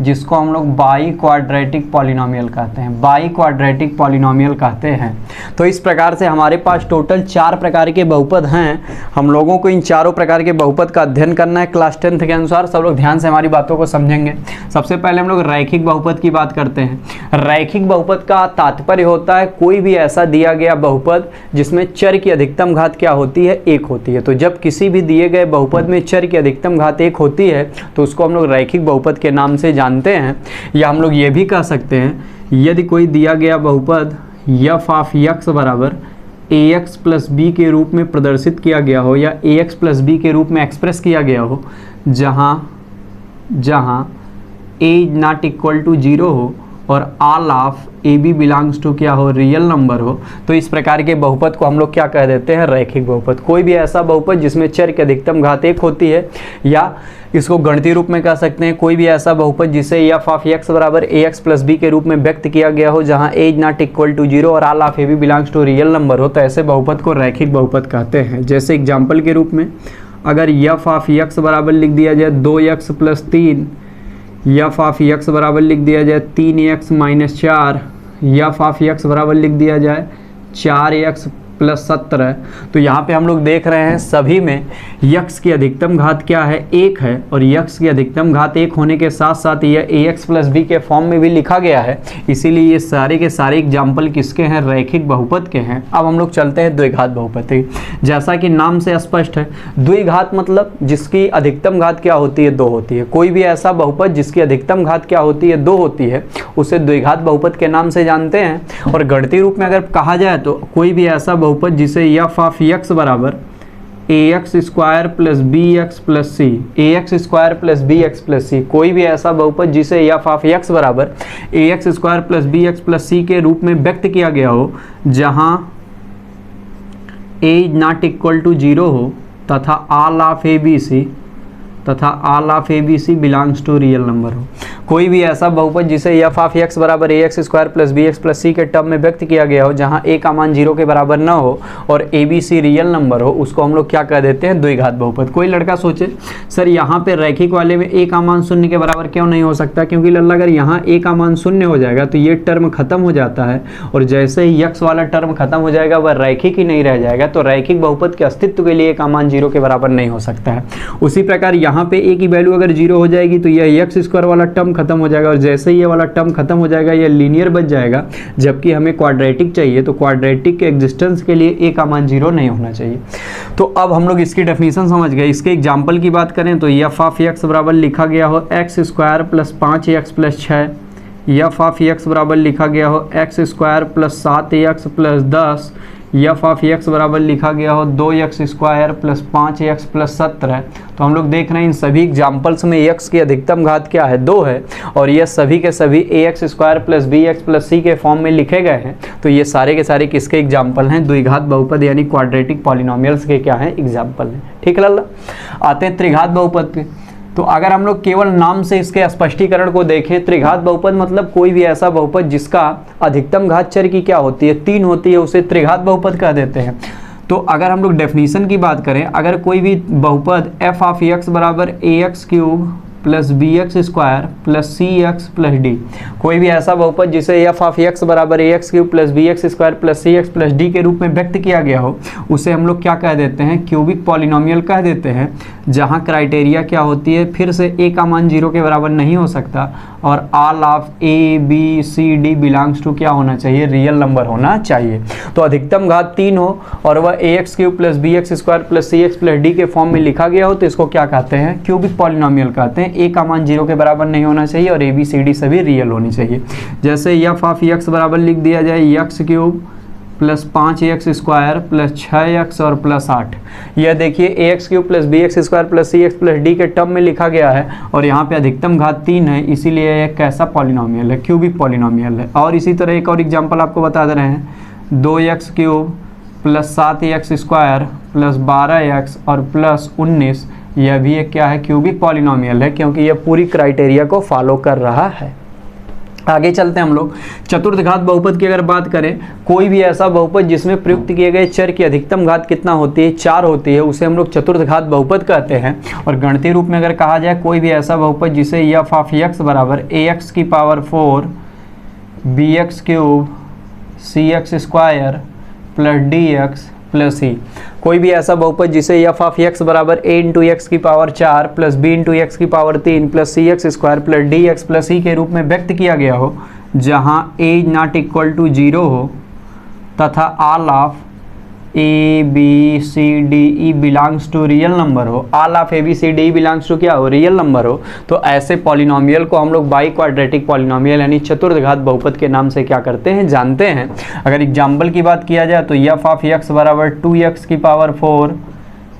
जिसको हम लोग बाई क्वाड्रेटिक पॉलिनोमियल कहते हैं, बाई क्वाड्रेटिक पॉलिनोमियल कहते हैं। तो इस प्रकार से हमारे पास टोटल 4 प्रकार के बहुपद हैं। हम लोगों को इन चारों प्रकार के बहुपद का अध्ययन करना है क्लास 10th के अनुसार। सब लोग ध्यान से हमारी बातों को समझेंगे। सबसे पहले हम लोग रैखिक बहुपद की बात करते हैं। रैखिक बहुपद का तात्पर्य होता है कोई भी ऐसा दिया गया बहुपद जिसमें चर की अधिकतम घात क्या होती है, 1 होती है। तो जब किसी भी दिए गए बहुपद में चर की अधिकतम घात 1 होती है तो उसको हम लोग रैखिक बहुपद के नाम से जानते हैं। या हम लोग ये भी कह सकते हैं यदि कोई दिया गया बहुपद f ऑफ x बराबर ax प्लस बी के रूप में प्रदर्शित किया गया हो या ax प्लस बी के रूप में एक्सप्रेस किया गया हो, जहाँ a नॉट इक्वल टू 0 हो और all of A B belongs to क्या हो, रियल नंबर हो, तो इस प्रकार के बहुपद को हम लोग क्या कह देते हैं, रैखिक बहुपद। कोई भी ऐसा बहुपद जिसमें चर की अधिकतम घात 1 होती है, या इसको गणितीय रूप में कह सकते हैं कोई भी ऐसा बहुपद जिसे f ऑफ x बराबर ax प्लस बी के रूप में व्यक्त किया गया हो, जहां a नॉट इक्वल टू 0 और all of A B belongs to real number हो, तो ऐसे बहुपद को रैखिक बहुपद कहते हैं। जैसे एग्जाम्पल के रूप में अगर f ऑफ x बराबर लिख दिया जाए 2x plus 3, f of x बराबर लिख दिया जाए 3x minus 4, f of x बराबर लिख दिया जाए 4x प्लस 17, तो यहाँ पे हम लोग देख रहे हैं सभी में x की अधिकतम घात क्या है, 1 है, और x की अधिकतम घात 1 होने के साथ साथ यह ax प्लस b के फॉर्म में भी लिखा गया है। इसीलिए ये सारे के सारे एग्जाम्पल किसके हैं, रैखिक बहुपद के हैं। अब हम लोग चलते हैं द्विघात बहुपद। जैसा कि नाम से स्पष्ट है, द्विघात मतलब जिसकी अधिकतम घात क्या होती है, 2 होती है। कोई भी ऐसा बहुपद जिसकी अधिकतम घात क्या होती है, 2 होती है, उसे द्विघात बहुपद के नाम से जानते हैं। और गणितीय रूप में अगर कहा जाए तो कोई भी ऐसा बहुपद जिसे f ऑफ x बराबर ax square plus bx plus c, ax square plus bx plus c, कोई भी ऐसा बहुपद जिसे f ऑफ x बराबर ax square plus bx plus c के रूप में व्यक्त किया गया हो, जहां a नॉट इक्वल टू 0 हो तथा all of A B c belongs to real number हो। कोई भी ऐसा बहुपद जिसे f ऑफ x बराबर ax square plus bx plus c के टर्म में व्यक्त किया गया हो, जहां a का मान 0 के बराबर न हो और a b c real number हो, उसको हम लोग क्या कह देते हैं, द्विघात बहुपद। कोई लड़का सोचे सर यहाँ पे रैखिक वाले में a का मान 0 के बराबर क्यों नहीं हो सकता, क्योंकि लल्ला अगर यहाँ a का मान 0 हो जाएगा तो ये टर्म खत्म हो जाता है, और जैसे ही x वाला टर्म खत्म हो जाएगा वह रैखिक ही नहीं रह जाएगा। तो रैखिक बहुपद के अस्तित्व के लिए a का मान 0 के बराबर नहीं हो सकता है। उसी प्रकार यहाँ पे a की वैल्यू अगर 0 हो जाएगी तो यह x स्क्वायर वाला टर्म खत्म हो जाएगा, और जैसे ही ये वाला टर्म खत्म हो जाएगा यह लीनियर बच जाएगा, जबकि हमें क्वाड्रेटिक चाहिए। तो क्वाड्रेटिक के एग्जिस्टेंस के लिए a का मान 0 नहीं होना चाहिए। तो अब हम लोग इसकी डेफिनेशन समझ गए। इसके एग्जाम्पल की बात करें तो f ऑफ x बराबर लिखा गया हो x square plus 5x plus 6, f of x बराबर लिखा गया हो x square plus 7x plus 10, f of x बराबर लिखा गया हो 2x square plus 5x plus 17। तो हम लोग देख रहे हैं इन सभी एग्जाम्पल्स में x की अधिकतम घात क्या है, 2 है, और ये सभी के सभी ax square plus bx plus c के फॉर्म में लिखे गए हैं। तो ये सारे के सारे किसके एग्जाम्पल हैं, द्विघात बहुपद यानी क्वाड्रेटिक पॉलिनोमियल्स के क्या हैं, एग्जाम्पल हैं। ठीक है लल्ला। आते हैं त्रिघात बहुपद पे। तो अगर हम लोग केवल नाम से इसके स्पष्टीकरण को देखें, त्रिघात बहुपद मतलब कोई भी ऐसा बहुपद जिसका अधिकतम घात चर की क्या होती है, 3 होती है, उसे त्रिघात बहुपद कह देते हैं। तो अगर हम लोग डेफिनेशन की बात करें, अगर कोई भी बहुपद f ऑफ x बराबर ax cube plus bx square plus cx plus d, कोई भी ऐसा बहुपद जिसे f ऑफ x बराबर ax cube plus bx square plus cx plus d के रूप में व्यक्त किया गया हो, उसे हम लोग क्या कह देते हैं, क्यूबिक पॉलिनोमियल कह देते हैं। जहां क्राइटेरिया क्या होती है, फिर से a का मान 0 के बराबर नहीं हो सकता, और all of a b c d belongs to क्या होना चाहिए, रियल नंबर होना चाहिए। तो अधिकतम घात 3 हो और वह ax cube plus bx square plus cx plus d के फॉर्म में लिखा गया हो, तो इसको क्या कहते हैं, क्यूबिक पॉलिनोमियल कहते हैं। a का मान 0 के बराबर नहीं होना चाहिए और a b c d सभी रियल होनी चाहिए। जैसे f ऑफ x बराबर लिख दिया जाए x cube plus 5x square plus 6x और प्लस 8। यह देखिए ax cube plus bx square plus cx plus d के टर्म में लिखा गया है, और यहाँ पे अधिकतम घात 3 है, इसीलिए यह कैसा पॉलिनोमियल है, क्यूबिक पॉलिनोमियल है। और इसी तरह एक और एग्जांपल आपको बता दे रहे हैं, 2x cube plus 7x square plus 12x और प्लस 19, यह भी एक क्या है, क्यूबिक पॉलिनोमियल है, क्योंकि यह पूरी क्राइटेरिया को फॉलो कर रहा है। आगे चलते हैं हम लोग। चतुर्थ घात बहुपद की अगर बात करें, कोई भी ऐसा बहुपद जिसमें प्रयुक्त किए गए चर की अधिकतम घात कितना होती है, 4 होती है, उसे हम लोग चतुर्थ घात बहुपद कहते हैं। और गणितीय रूप में अगर कहा जाए, कोई भी ऐसा बहुपद जिसे एफ ऑफ एक्स बराबर ax की power 4 bx cube cx square plus dx plus E, कोई भी ऐसा बहुपद जिसे एफ ऑफ एक्स बराबर a इंटू एक्स की power 4 plus b into x की power 3 plus C x square plus D x plus E के रूप में व्यक्त किया गया हो, जहां a नॉट इक्वल टू 0 हो तथा all of A B C D E belongs to real number हो, all of A B C D E belongs to क्या हो, रियल नंबर हो, तो ऐसे पॉलिनोमियल को हम लोग बाई क्वाड्रेटिक पॉलिनोमियल यानी चतुर्थ घात बहुपद के नाम से क्या करते हैं, जानते हैं। अगर एग्जाम्पल की बात किया जाए तो एफ ऑफ एक्स बराबर 2x की पावर 4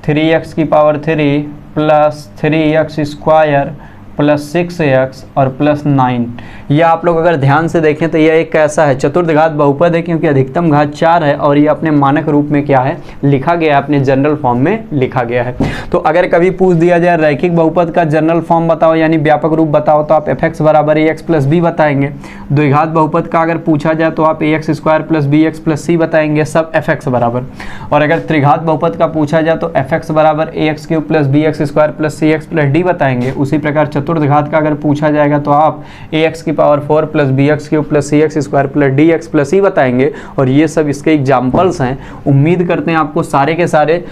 3x की power 3 plus 3x square plus 6x और प्लस 9, यह आप लोग अगर ध्यान से देखें तो यह एक कैसा है, चतुर्थ घात बहुपद है, क्योंकि अधिकतम घात 4 है और ये अपने मानक रूप में क्या है, लिखा गया है, अपने जनरल फॉर्म में लिखा गया है। तो अगर कभी पूछ दिया जाए रैखिक बहुपद का जनरल फॉर्म बताओ यानी व्यापक रूप बताओ, तो आप एफ एक्स बराबर ए एक्स प्लस बी बताएंगे। द्विघात बहुपद का अगर पूछा जाए तो आप A x square plus B x plus C बताएंगे, सब एफ एक्स बराबर। और अगर त्रिघात बहुपद का पूछा जाए तो एफ एक्स बराबर A x cube plus B x square plus C x plus D बताएंगे। उसी प्रकार चतुर्थ घात का अगर पूछा जाएगा तो आप ए एक्स की power 4 plus B x cube plus C x square plus D x plus E बताएंगे। और ये सब इसके एग्जाम्पल्स हैं। उम्मीद करते हैं आपको सारे के सारे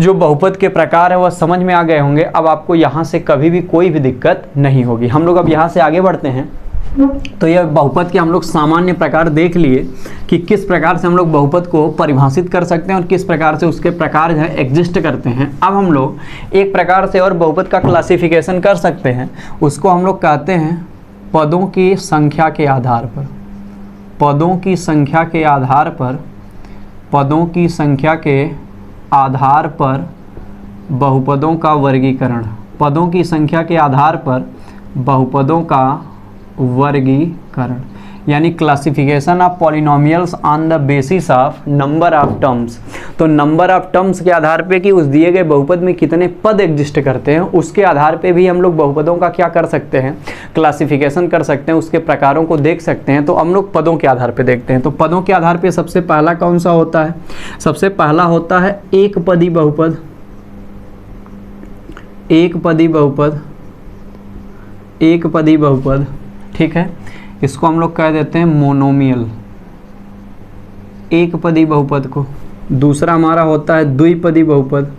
जो बहुपद के प्रकार है वह समझ में आ गए होंगे। अब आपको यहाँ से कभी भी कोई भी दिक्कत नहीं होगी। हम लोग अब यहाँ से आगे बढ़ते हैं। तो यह बहुपद के हम लोग सामान्य प्रकार देख लिए कि किस प्रकार से हम लोग बहुपद को परिभाषित कर सकते हैं और किस प्रकार से उसके प्रकार जो है एग्जिस्ट करते हैं। अब हम लोग एक प्रकार से और बहुपद का क्लासिफिकेशन कर सकते हैं, उसको हम लोग कहते हैं पदों की संख्या के आधार पर। पदों की संख्या के आधार पर, पदों की संख्या के आधार पर बहुपदों का वर्गीकरण। पदों की संख्या के आधार पर बहुपदों का वर्गीकरण यानी classification of polynomials on the basis of number of terms. तो नंबर ऑफ टर्म्स के आधार पे कि उस दिए गए बहुपद में कितने पद एग्जिस्ट करते हैं, उसके आधार पे भी हम लोग बहुपदों का क्या कर सकते हैं, क्लासिफिकेशन कर सकते हैं, उसके प्रकारों को देख सकते हैं। तो हम लोग पदों के आधार पे देखते हैं। तो पदों के आधार पे सबसे पहला कौन सा होता है, सबसे पहला होता है एक पदी बहुपद। एक पदी बहुपद, एक पदी बहुपद, ठीक है, इसको हम लोग कह देते हैं मोनोमियल, एक पदी बहुपद को। दूसरा हमारा होता है द्विपदी बहुपद।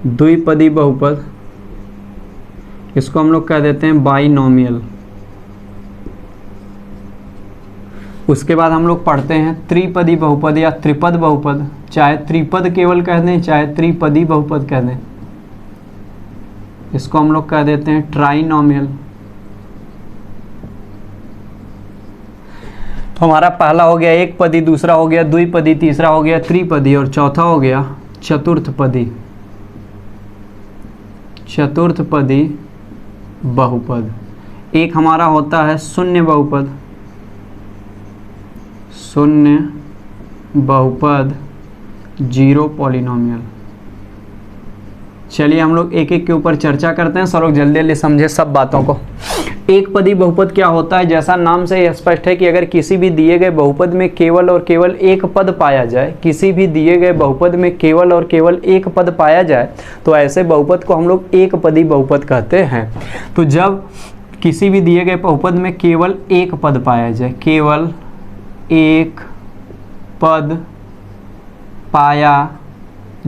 द्विपदी बहुपद, इसको हम लोग कह देते हैं बाइनोमियल। उसके बाद हम लोग पढ़ते हैं त्रिपदी बहुपद या त्रिपद बहुपद, चाहे त्रिपद केवल कह दें चाहे त्रिपदी बहुपद कह दें, इसको हम लोग कह देते हैं ट्राइनोमियल। तो हमारा पहला हो गया एक पदी, दूसरा हो गया द्विपदी, तीसरा हो गया त्रिपदी और चौथा हो गया चतुर्थपदी। चतुर्थपदी बहुपद। एक हमारा होता है शून्य बहुपद। शून्य बहुपद, जीरो पॉलिनोमियल। चलिए हम लोग एक एक के ऊपर चर्चा करते हैं, सब लोग जल्दी जल्दी समझे सब बातों को। एक पदी बहुपद क्या होता है, जैसा नाम से यह स्पष्ट है कि अगर किसी भी दिए गए बहुपद में केवल और केवल एक पद पाया जाए, किसी भी दिए गए बहुपद में केवल और केवल एक पद पाया जाए, तो ऐसे बहुपद को हम लोग एक पदी बहुपद कहते हैं। तो जब किसी भी दिए गए बहुपद में केवल एक पद पाया जाए, केवल एक पद पाया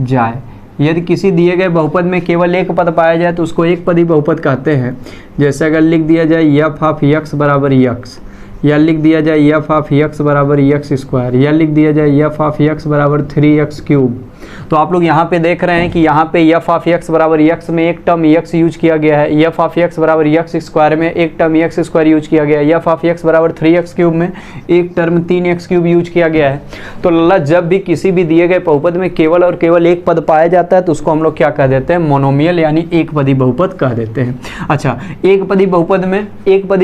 जाए, यदि किसी दिए गए बहुपद में केवल एक पद पाया जाए तो उसको एक पदी बहुपद कहते हैं। जैसे अगर लिख दिया जाए एफ ऑफ एक्स बराबर एक्स, या लिख दिया जाए एफ ऑफ एक्स बराबर एक्स स्क्वायर, या लिख दिया जाए एफ ऑफ एक्स बराबर 3x क्यूब, तो आप लोग यहाँ पे देख रहे हैं कि यहाँ पे एफ ऑफ एक्स बराबर एक्स में एक टर्म एक्स यूज किया गया है, एफ ऑफ एक्स बराबर एक्स स्क्वायर में एक टर्म एक्स स्क्वायर यूज किया गया है, एफ ऑफ एक्स बराबर 3x क्यूब में एक टर्म 3x क्यूब यूज किया गया है। तो लल्ला जब भी किसी भी दिए गए बहुपद में केवल और केवल एक पद पाया जाता है तो उसको हम लोग क्या कह देते हैं, मोनोमियल यानी एक पदी बहुपद कह देते हैं। अच्छा, एक पदी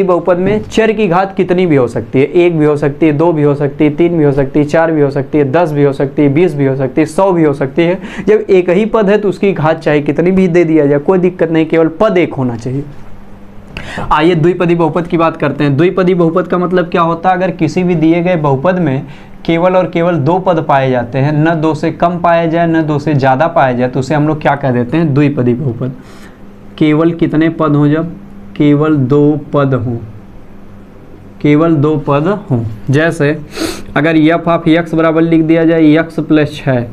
बहुपद में चर की घात कितनी भी हो सकती है, एक भी हो सकती है, दो भी हो सकती है, तीन भी हो सकती है, चार भी हो सकती है, 10 भी हो सकती है, 20 भी हो सकती है, 100 भी हो सकती है। जब एक ही पद है तो उसकी घात चाहे कितनी भी दे दिया जाए कोई दिक्कत नहीं, केवल पद एक होना चाहिए। आइए द्विपदी बहुपद की बात करते हैं। द्विपदी बहुपद का मतलब क्या होता है? अगर किसी भी दिए गए बहुपद में केवल और केवल दो पद पाए जाते हैं, न दो से कम पाया जाए न दो से ज़्यादा पाया जाए, तो उसे हम लोग क्या कह देते हैं? द्विपदी बहुपद। केवल कितने पद हों? जब केवल दो पद हों, केवल दो पद हों। जैसे अगर यफ ऑफ एक्स बराबर लिख दिया जाए x plus 6,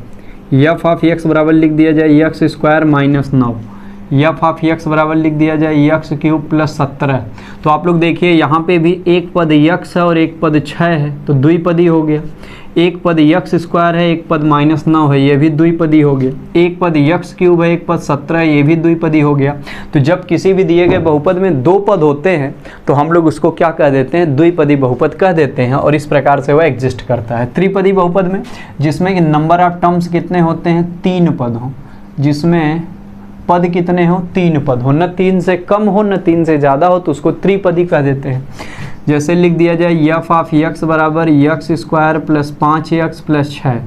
F of x बराबर लिख दिया जाए x square minus 9, F of x बराबर लिख दिया जाए यक्स क्यूब प्लस 17, तो आप लोग देखिए यहाँ पे भी एक पद यक्स है और एक पद 6 है, तो द्विपदी हो गया। एक पद यक्स स्क्वायर है, एक पद माइनस 9 है, ये भी द्विपदी हो गया। एक पद यक्स क्यूब है, एक पद 17 है, ये भी द्विपदी हो गया। तो जब किसी भी दिए गए बहुपद में दो पद होते हैं तो हम लोग उसको क्या कह देते हैं? द्विपदी बहुपद कह देते हैं, और इस प्रकार से वह एग्जिस्ट करता है। त्रिपदी बहुपद में जिसमें कि नंबर ऑफ टर्म्स कितने होते हैं? 3 पद हो, जिसमें पद कितने हो? 3 पद हो, न 3 से कम हो न 3 से ज़्यादा हो, तो उसको त्रिपदी कह देते हैं। जैसे लिख दिया जाए यफ ऑफ एक्स बराबर x square plus 5x plus 6,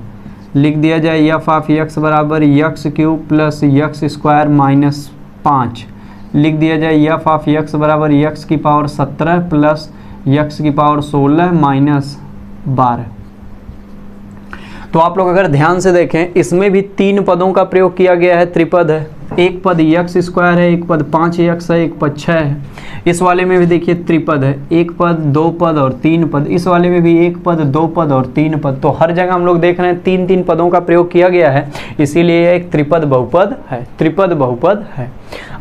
लिख दिया जाए यफ ऑफ एक्स बराबर x cube plus x square minus 5, लिख दिया जाए यफ ऑफ एक्स बराबर यक्स की पावर 17 प्लस यक्स की पावर 16 माइनस 12। तो आप लोग अगर ध्यान से देखें, इसमें भी 3 पदों का प्रयोग किया गया है, त्रिपद है। एक पद यक्स स्क्वायर है, एक पद 5x है, एक पद 6 है। इस वाले में भी देखिए त्रिपद है, एक पद, दो पद और 3 पद। इस वाले में भी एक पद, दो पद और 3 पद। तो हर जगह हम लोग देख रहे हैं 3-3 पदों का प्रयोग किया गया है, इसीलिए यह एक त्रिपद बहुपद है, त्रिपद बहुपद है।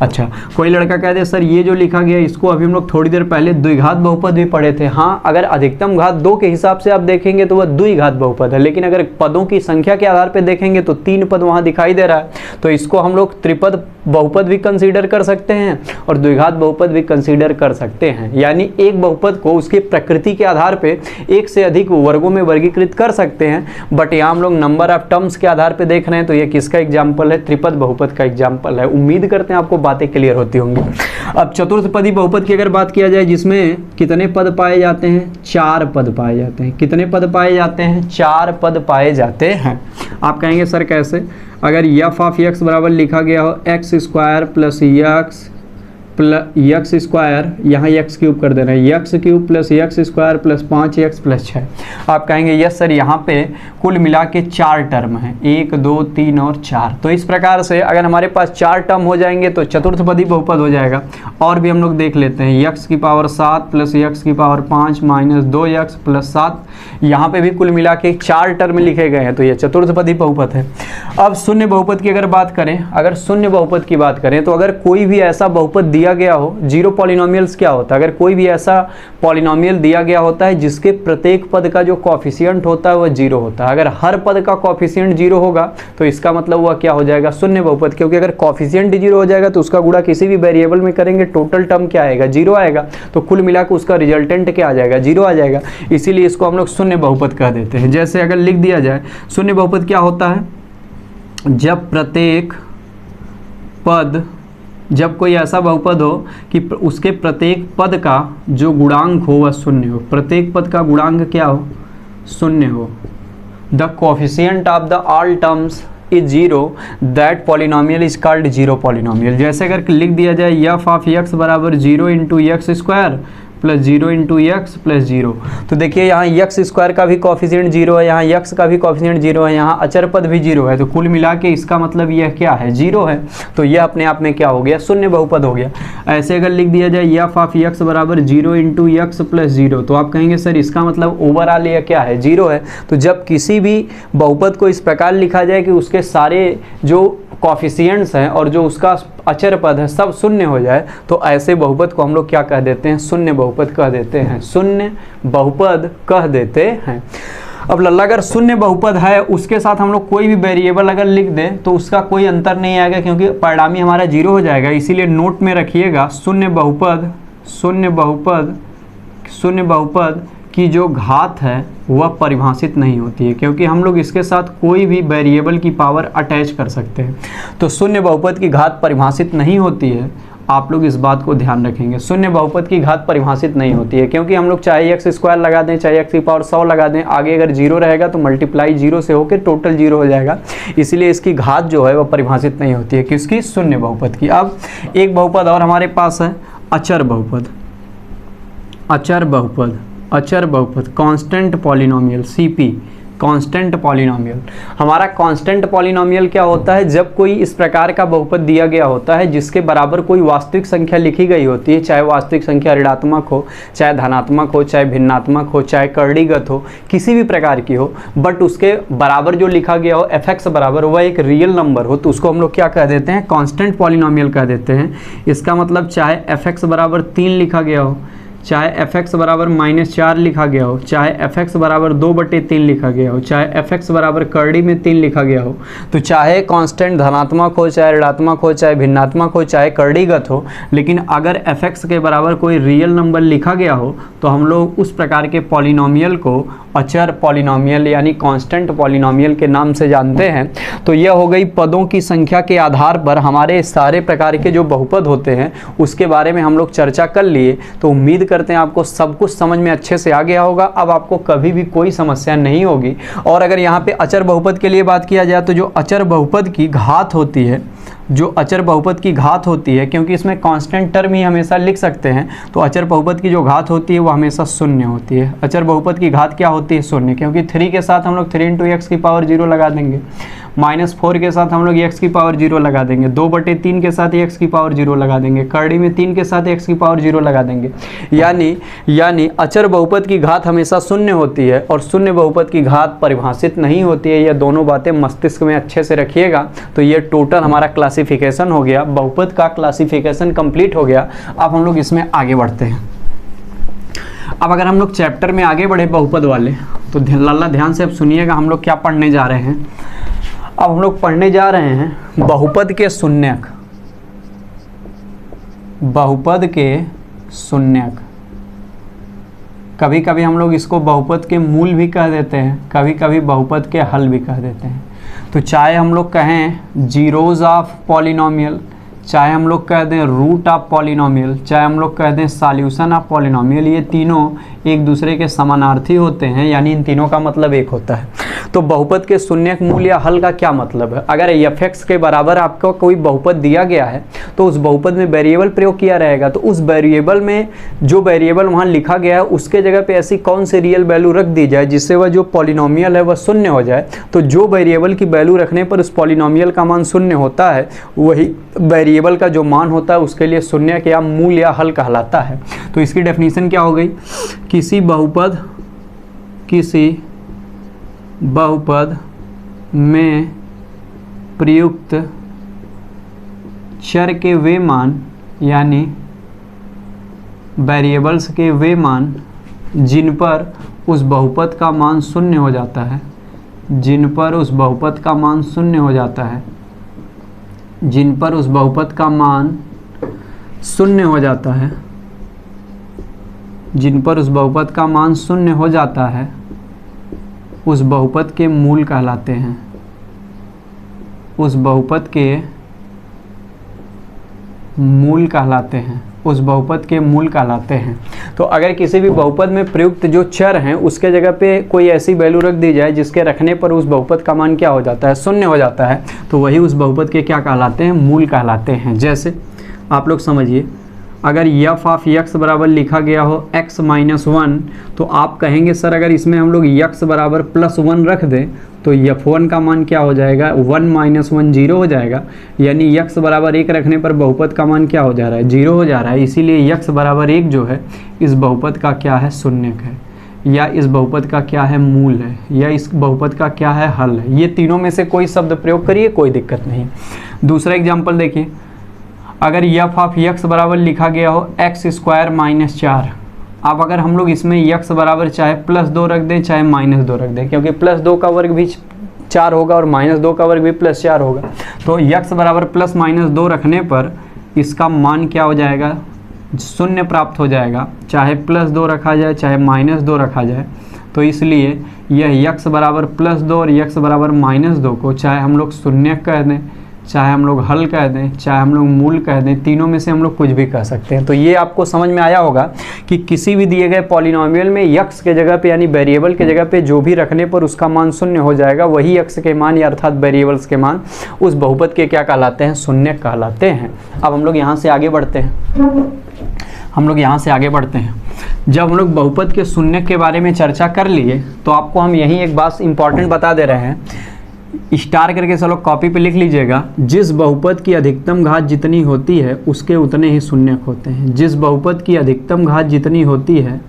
अच्छा, कोई लड़का कह दे सर ये जो लिखा गया इसको अभी हम लोग थोड़ी देर पहले द्विघात बहुपद भी पढ़े थे। हाँ, अगर अधिकतम घात 2 के हिसाब से आप देखेंगे तो वह द्विघात बहुपद है, लेकिन अगर पदों की संख्या के आधार पर देखेंगे तो 3 पद वहाँ दिखाई दे रहा है, तो इसको हम लोग त्रिपद बहुपद भी कंसीडर कर सकते हैं और द्विघात बहुपद भी कंसीडर कर सकते हैं। यानी एक बहुपद को उसकी प्रकृति के आधार पे एक से अधिक वर्गों में वर्गीकृत कर सकते हैं, बट यहाँ हम लोग नंबर ऑफ टर्म्स के आधार पे देख रहे हैं, तो ये किसका एग्जाम्पल है? त्रिपद बहुपद का एग्जाम्पल है। उम्मीद करते हैं आपको बातें क्लियर होती होंगी। अब चतुर्थपदी बहुपद की अगर बात किया जाए, जिसमें कितने पद पाए जाते हैं? 4 पद पाए जाते हैं। कितने पद पाए जाते हैं? 4 पद पाए जाते हैं। आप कहेंगे सर कैसे? अगर यफ ऑफ एक्स बराबर लिखा गया हो x square plus x square, यहाँ यक्स क्यूब कर देना है, x cube plus x square plus 5x plus 6। आप कहेंगे यस सर यहाँ पे कुल मिला के 4 टर्म हैं, 1 2 3 और 4। तो इस प्रकार से अगर हमारे पास 4 टर्म हो जाएंगे तो चतुर्थपदी बहुपद हो जाएगा। और भी हम लोग देख लेते हैं, यक्स की पावर 7 प्लस यक्स की पावर 5 माइनस 2x प्लस 7, यहाँ पे भी कुल मिला के 4 टर्म लिखे गए हैं, तो ये चतुर्थपदी बहुपद है। अब शून्य बहुपद की अगर बात करें, अगर शून्य बहुपद की बात करें तो अगर कोई भी ऐसा बहुपद दिया गया हो, जीरो पॉलिनोमियल्स क्या होता है? अगर कोई भी ऐसा पॉलिनोमियल दिया गया होता है जिसके प्रत्येक पद का जो कोफिशिएंट होता है वह 0 होता है। अगर हर पद का कोफिशिएंट 0 होगा तो इसका मतलब वह क्या हो जाएगा? शून्य बहुपद। क्योंकि अगर कोफिशिएंट 0 हो जाएगा तो उसका गुणा किसी भी वेरिएबल में करेंगे, टोटल टर्म क्या आएगा? 0 आएगा, तो कुल मिलाकर उसका रिजल्टेंट क्या आ जाएगा? 0 आ जाएगा। इसीलिए इसको हम लोग शून्य बहुपद कह देते हैं। जैसे अगर लिख दिया जाए, शून्य बहुपद क्या होता है? जब प्रत्येक पद, जब कोई ऐसा बहुपद हो कि उसके प्रत्येक पद का जो गुणांक हो वह शून्य हो, प्रत्येक पद का गुणांक क्या हो? शून्य हो। The coefficient of the all terms is 0, that polynomial is called zero polynomial. जैसे अगर लिख दिया जाए यफ ऑफ एक्स बराबर 0 into x square plus 0 into x plus 0, तो देखिए यहाँ एक्स स्क्वायर का भी कोफिशिएंट 0 है, यहाँ एक्स का भी कोफिशिएंट 0 है, यहाँ अचर पद भी 0 है, तो कुल मिला के इसका मतलब यह क्या है? 0 है। तो यह अपने आप में क्या हो गया? शून्य बहुपद हो गया। ऐसे अगर लिख दिया जाए यफ ऑफ एक्स बराबर 0 इंटू एक्स प्लस 0, तो आप कहेंगे सर इसका मतलब ओवरऑल यह क्या है? 0 है। तो जब किसी भी बहुपद को इस प्रकार लिखा जाए कि उसके सारे जो कोफिशिएंट्स हैं और जो उसका अचर पद है सब शून्य हो जाए, तो ऐसे बहुपद को हम लोग क्या कह देते हैं? शून्य बहुपद कह देते हैं, शून्य बहुपद कह देते हैं। अब लल्ला अगर शून्य बहुपद है उसके साथ हम लोग कोई भी वेरिएबल अगर लिख दें तो उसका कोई अंतर नहीं आएगा, क्योंकि परिणामी हमारा 0 हो जाएगा। इसीलिए नोट में रखिएगा, शून्य बहुपद, शून्य बहुपद, शून्य बहुपद की जो घात है वह परिभाषित नहीं होती है, क्योंकि हम लोग इसके साथ कोई भी वेरिएबल की पावर अटैच कर सकते हैं। तो शून्य बहुपद की घात परिभाषित नहीं होती है, आप लोग इस बात को ध्यान रखेंगे। शून्य बहुपद की घात परिभाषित नहीं होती है, क्योंकि हम लोग चाहे एक्स स्क्वायर लगा दें, चाहे एक्स की पावर 100 लगा दें, आगे अगर 0 रहेगा तो मल्टीप्लाई 0 से होकर टोटल 0 हो जाएगा। इसीलिए इसकी घात जो है वह परिभाषित नहीं होती है, किसकी? शून्य बहुपद की। अब एक बहुपद और हमारे पास है, अचर बहुपद, अचर बहुपद, अचर बहुपद, constant polynomial, CP, constant polynomial. हमारा कांस्टेंट पॉलिनोमियल क्या होता है? जब कोई इस प्रकार का बहुपद दिया गया होता है जिसके बराबर कोई वास्तविक संख्या लिखी गई होती है, चाहे वास्तविक संख्या ऋणात्मक हो, चाहे धनात्मक हो, चाहे भिन्नात्मक हो, चाहे कर्णीगत हो, किसी भी प्रकार की हो, बट उसके बराबर जो लिखा गया हो fx बराबर वह एक रियल नंबर हो, तो उसको हम लोग क्या कह देते हैं? कांस्टेंट पॉलिनोमियल कह देते हैं। इसका मतलब चाहे fx बराबर 3 लिखा गया हो, चाहे fx बराबर -4 लिखा गया हो, चाहे fx बराबर 2/3 लिखा गया हो, चाहे fx बराबर कर्णी में 3 लिखा गया हो, तो चाहे कांस्टेंट धनात्मक हो, चाहे ऋणात्मक हो, चाहे भिन्नात्मक हो, चाहे कर्णीगत हो, लेकिन अगर fx के बराबर कोई रियल नंबर लिखा गया हो तो हम लोग उस प्रकार के पॉलिनोमियल को अचर पॉलिनोमियल यानी कांस्टेंट पॉलिनोमियल के नाम से जानते हैं। तो यह हो गई पदों की संख्या के आधार पर हमारे सारे प्रकार के जो बहुपद होते हैं उसके बारे में हम लोग चर्चा कर लिए। तो उम्मीद करते हैं आपको सब कुछ समझ में अच्छे से आ गया होगा। अब आपको कभी भी कोई समस्या नहीं होगी। और अगर यहाँ पे अचर बहुपद के लिए बात किया जाए तो जो अचर बहुपद की घात होती है, जो अचर बहुपद की घात होती है, क्योंकि इसमें कांस्टेंट टर्म ही हमेशा लिख सकते हैं, तो अचर बहुपद की जो घात होती है वो हमेशा शून्य होती है। अचर बहुपद की घात क्या होती है? शून्य, क्योंकि 3 के साथ हम लोग 3 × x की पावर 0 लगा देंगे, -4 के साथ हम लोग x की पावर 0 लगा देंगे, 2/3 के साथ x की पावर 0 लगा देंगे, कर्णी में 3 के साथ x की पावर 0 लगा देंगे। यानी अचर बहुपद की घात हमेशा शून्य होती है और शून्य बहुपद की घात परिभाषित नहीं होती है। ये दोनों बातें मस्तिष्क में अच्छे से रखिएगा। तो ये टोटल हमारा क्लासिफिकेशन हो गया, बहुपद का क्लासिफिकेशन कंप्लीट हो गया। अब हम लोग इसमें आगे बढ़ते हैं। अब अगर हम लोग चैप्टर में आगे बढ़े बहुपद वाले, तो लाला ध्यान से अब सुनिएगा हम लोग क्या पढ़ने जा रहे हैं। अब हम लोग पढ़ने जा रहे हैं बहुपद के शून्यक, बहुपद के शून्यक। कभी कभी हम लोग इसको बहुपद के मूल भी कह देते हैं, कभी कभी बहुपद के हल भी कह देते हैं। तो चाहे हम लोग कहें जीरोज ऑफ पॉलिनोमियल, चाहे हम लोग कह दें रूट ऑफ पॉलिनोमियल, चाहे हम लोग कह दें सॉल्यूशन ऑफ पॉलिनोमियल, ये तीनों एक दूसरे के समानार्थी होते हैं, यानी इन तीनों का मतलब एक होता है। तो बहुपद के शून्यक मूल या हल का क्या मतलब है? अगर f(x) के बराबर आपको कोई बहुपद दिया गया है तो उस बहुपद में वेरिएबल प्रयोग किया रहेगा। तो उस वेरिएबल में जो वेरिएबल वहाँ लिखा गया है उसके जगह पे ऐसी कौन सी रियल वैल्यू रख दी जाए जिससे वह जो पॉलिनोमियल है वह शून्य हो जाए। तो जो वेरिएबल की वैल्यू रखने पर उस पॉलिनोमियल का मान शून्य होता है, वही वेरिएबल का जो मान होता है उसके लिए शून्यक या मूल या हल कहलाता है। तो इसकी डेफिनेशन क्या हो गई? किसी बहुपद में प्रयुक्त चर के वे मान यानी वेरिएबल्स के वे मान जिन पर उस बहुपद का मान शून्य हो जाता है, जिन पर उस बहुपद का मान शून्य हो जाता है, जिन पर उस बहुपद का मान शून्य हो जाता है, जिन पर उस बहुपद का मान शून्य हो जाता है, उस बहुपद के मूल कहलाते हैं। उस बहुपद के मूल कहलाते हैं, उस बहुपद के मूल कहलाते हैं। तो अगर किसी भी बहुपद में प्रयुक्त जो चर हैं उसके जगह पे कोई ऐसी वैल्यू रख दी जाए जिसके रखने पर उस बहुपद का मान क्या हो जाता है? शून्य हो जाता है, तो वही उस बहुपद के क्या कहलाते हैं? मूल कहलाते हैं। जैसे आप लोग समझिए, अगर f(x) बराबर लिखा गया हो x - 1, तो आप कहेंगे सर अगर इसमें हम लोग x बराबर +1 रख दें तो f1 का मान क्या हो जाएगा? 1 - 1 0 हो जाएगा। यानी x बराबर 1 रखने पर बहुपद का मान क्या हो जा रहा है? 0 हो जा रहा है। इसीलिए x बराबर 1 जो है इस बहुपद का क्या है? शून्यक है, या इस बहुपद का क्या है? मूल है, या इस बहुपद का क्या है? हल है। ये तीनों में से कोई शब्द प्रयोग करिए, कोई दिक्कत नहीं। दूसरा एग्जाम्पल देखिए, अगर f(x) बराबर लिखा गया हो x² - 4। अब अगर हम लोग इसमें x बराबर चाहे +2 रख दें चाहे -2 रख दें, क्योंकि +2 का वर्ग भी 4 होगा और -2 का वर्ग भी +4 होगा। तो x बराबर +-2 रखने पर इसका मान क्या हो जाएगा? शून्य प्राप्त हो जाएगा, चाहे +2 रखा जाए चाहे -2 रखा जाए। तो इसलिए यह x बराबर +2 और x बराबर -2 को चाहे हम लोग शून्यक कह दें, चाहे हम लोग हल कह दें, चाहे हम लोग मूल कह दें, तीनों में से हम लोग कुछ भी कह सकते हैं। तो ये आपको समझ में आया होगा कि किसी भी दिए गए पॉलिनोमियल में x के जगह पे यानी वेरिएबल के जगह पे जो भी रखने पर उसका मान शून्य हो जाएगा, वही x के मान या अर्थात वेरिएबल्स के मान उस बहुपद के क्या कहलाते हैं? शून्यक कहलाते हैं। अब हम लोग यहाँ से आगे बढ़ते हैं। हम लोग यहाँ से आगे बढ़ते हैं। जब हम लोग बहुपद के शून्य के बारे में चर्चा कर लिए तो आपको हम यहीं एक बात इंपॉर्टेंट बता दे रहे हैं, स्टार करके चलो कॉपी पे लिख लीजिएगा। जिस बहुपद की अधिकतम घात जितनी होती है उसके उतने ही शून्यक होते हैं। जिस बहुपद की अधिकतम घात जितनी होती है,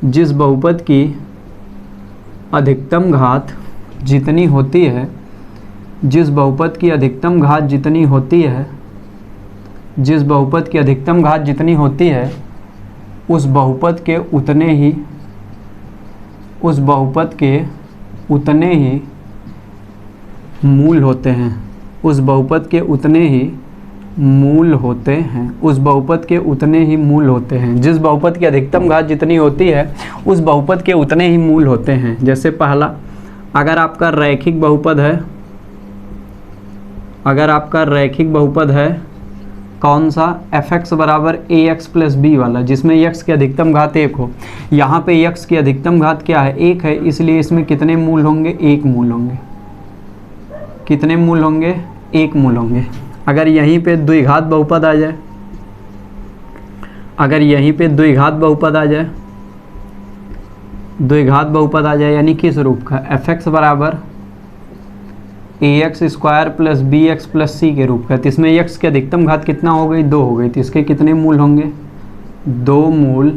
जिस बहुपद की अधिकतम घात जितनी होती है, जिस बहुपद की अधिकतम घात जितनी होती है, जिस बहुपद की अधिकतम घात जितनी होती है उस बहुपद के उतने ही, उस बहुपद के उतने ही मूल होते हैं। उस बहुपद के उतने ही मूल होते हैं। उस बहुपद के उतने ही मूल होते हैं। जिस बहुपद की अधिकतम घात जितनी होती है उस बहुपद के उतने ही मूल होते हैं। जैसे पहला, अगर आपका रैखिक बहुपद है, अगर आपका रैखिक बहुपद है कौन सा, fx बराबर ax प्लस बी वाला, जिसमें x की अधिकतम घात 1 हो। यहाँ पे x की अधिकतम घात क्या है, 1 है, इसलिए इसमें कितने मूल होंगे, 1 मूल होंगे। कितने मूल होंगे, 1 मूल होंगे। अगर यहीं पे द्विघात बहुपद आ जाए, अगर यहीं पे द्विघात बहुपद आ जाए, द्विघात बहुपद आ जाए यानी किस रूप का, fx बराबर ax square plus bx plus c के रूप का, तो इसमें x की अधिकतम घात कितना हो गई, 2 हो गई, तो इसके कितने मूल होंगे, 2 मूल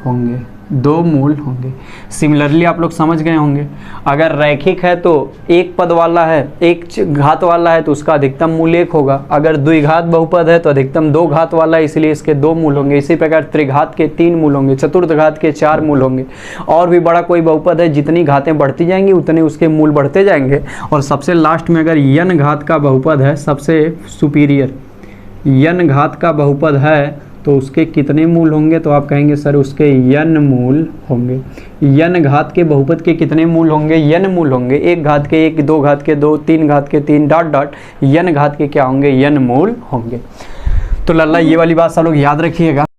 होंगे, 2 मूल होंगे। सिमिलरली आप लोग समझ गए होंगे, अगर रैखिक है तो एक पद वाला है, एक घात वाला है तो उसका अधिकतम मूल 1 होगा। अगर द्विघात बहुपद है तो अधिकतम 2 घात वाला है, इसलिए इसके 2 मूल होंगे। इसी प्रकार त्रिघात के 3 मूल होंगे, चतुर्थ घात के 4 मूल होंगे। और भी बड़ा कोई बहुपद है, जितनी घातें बढ़ती जाएंगी उतने उसके मूल बढ़ते जाएंगे। और सबसे लास्ट में अगर n घात का बहुपद है, सबसे सुपीरियर n घात का बहुपद है तो उसके कितने मूल होंगे, तो आप कहेंगे सर उसके n मूल होंगे। n घात के बहुपद के कितने मूल होंगे, n मूल होंगे। 1 घात के 1, 2 घात के 2, 3 घात के 3 डॉट डॉट n घात के क्या होंगे, n मूल होंगे। तो लल्ला ये वाली बात सब लोग याद रखिएगा।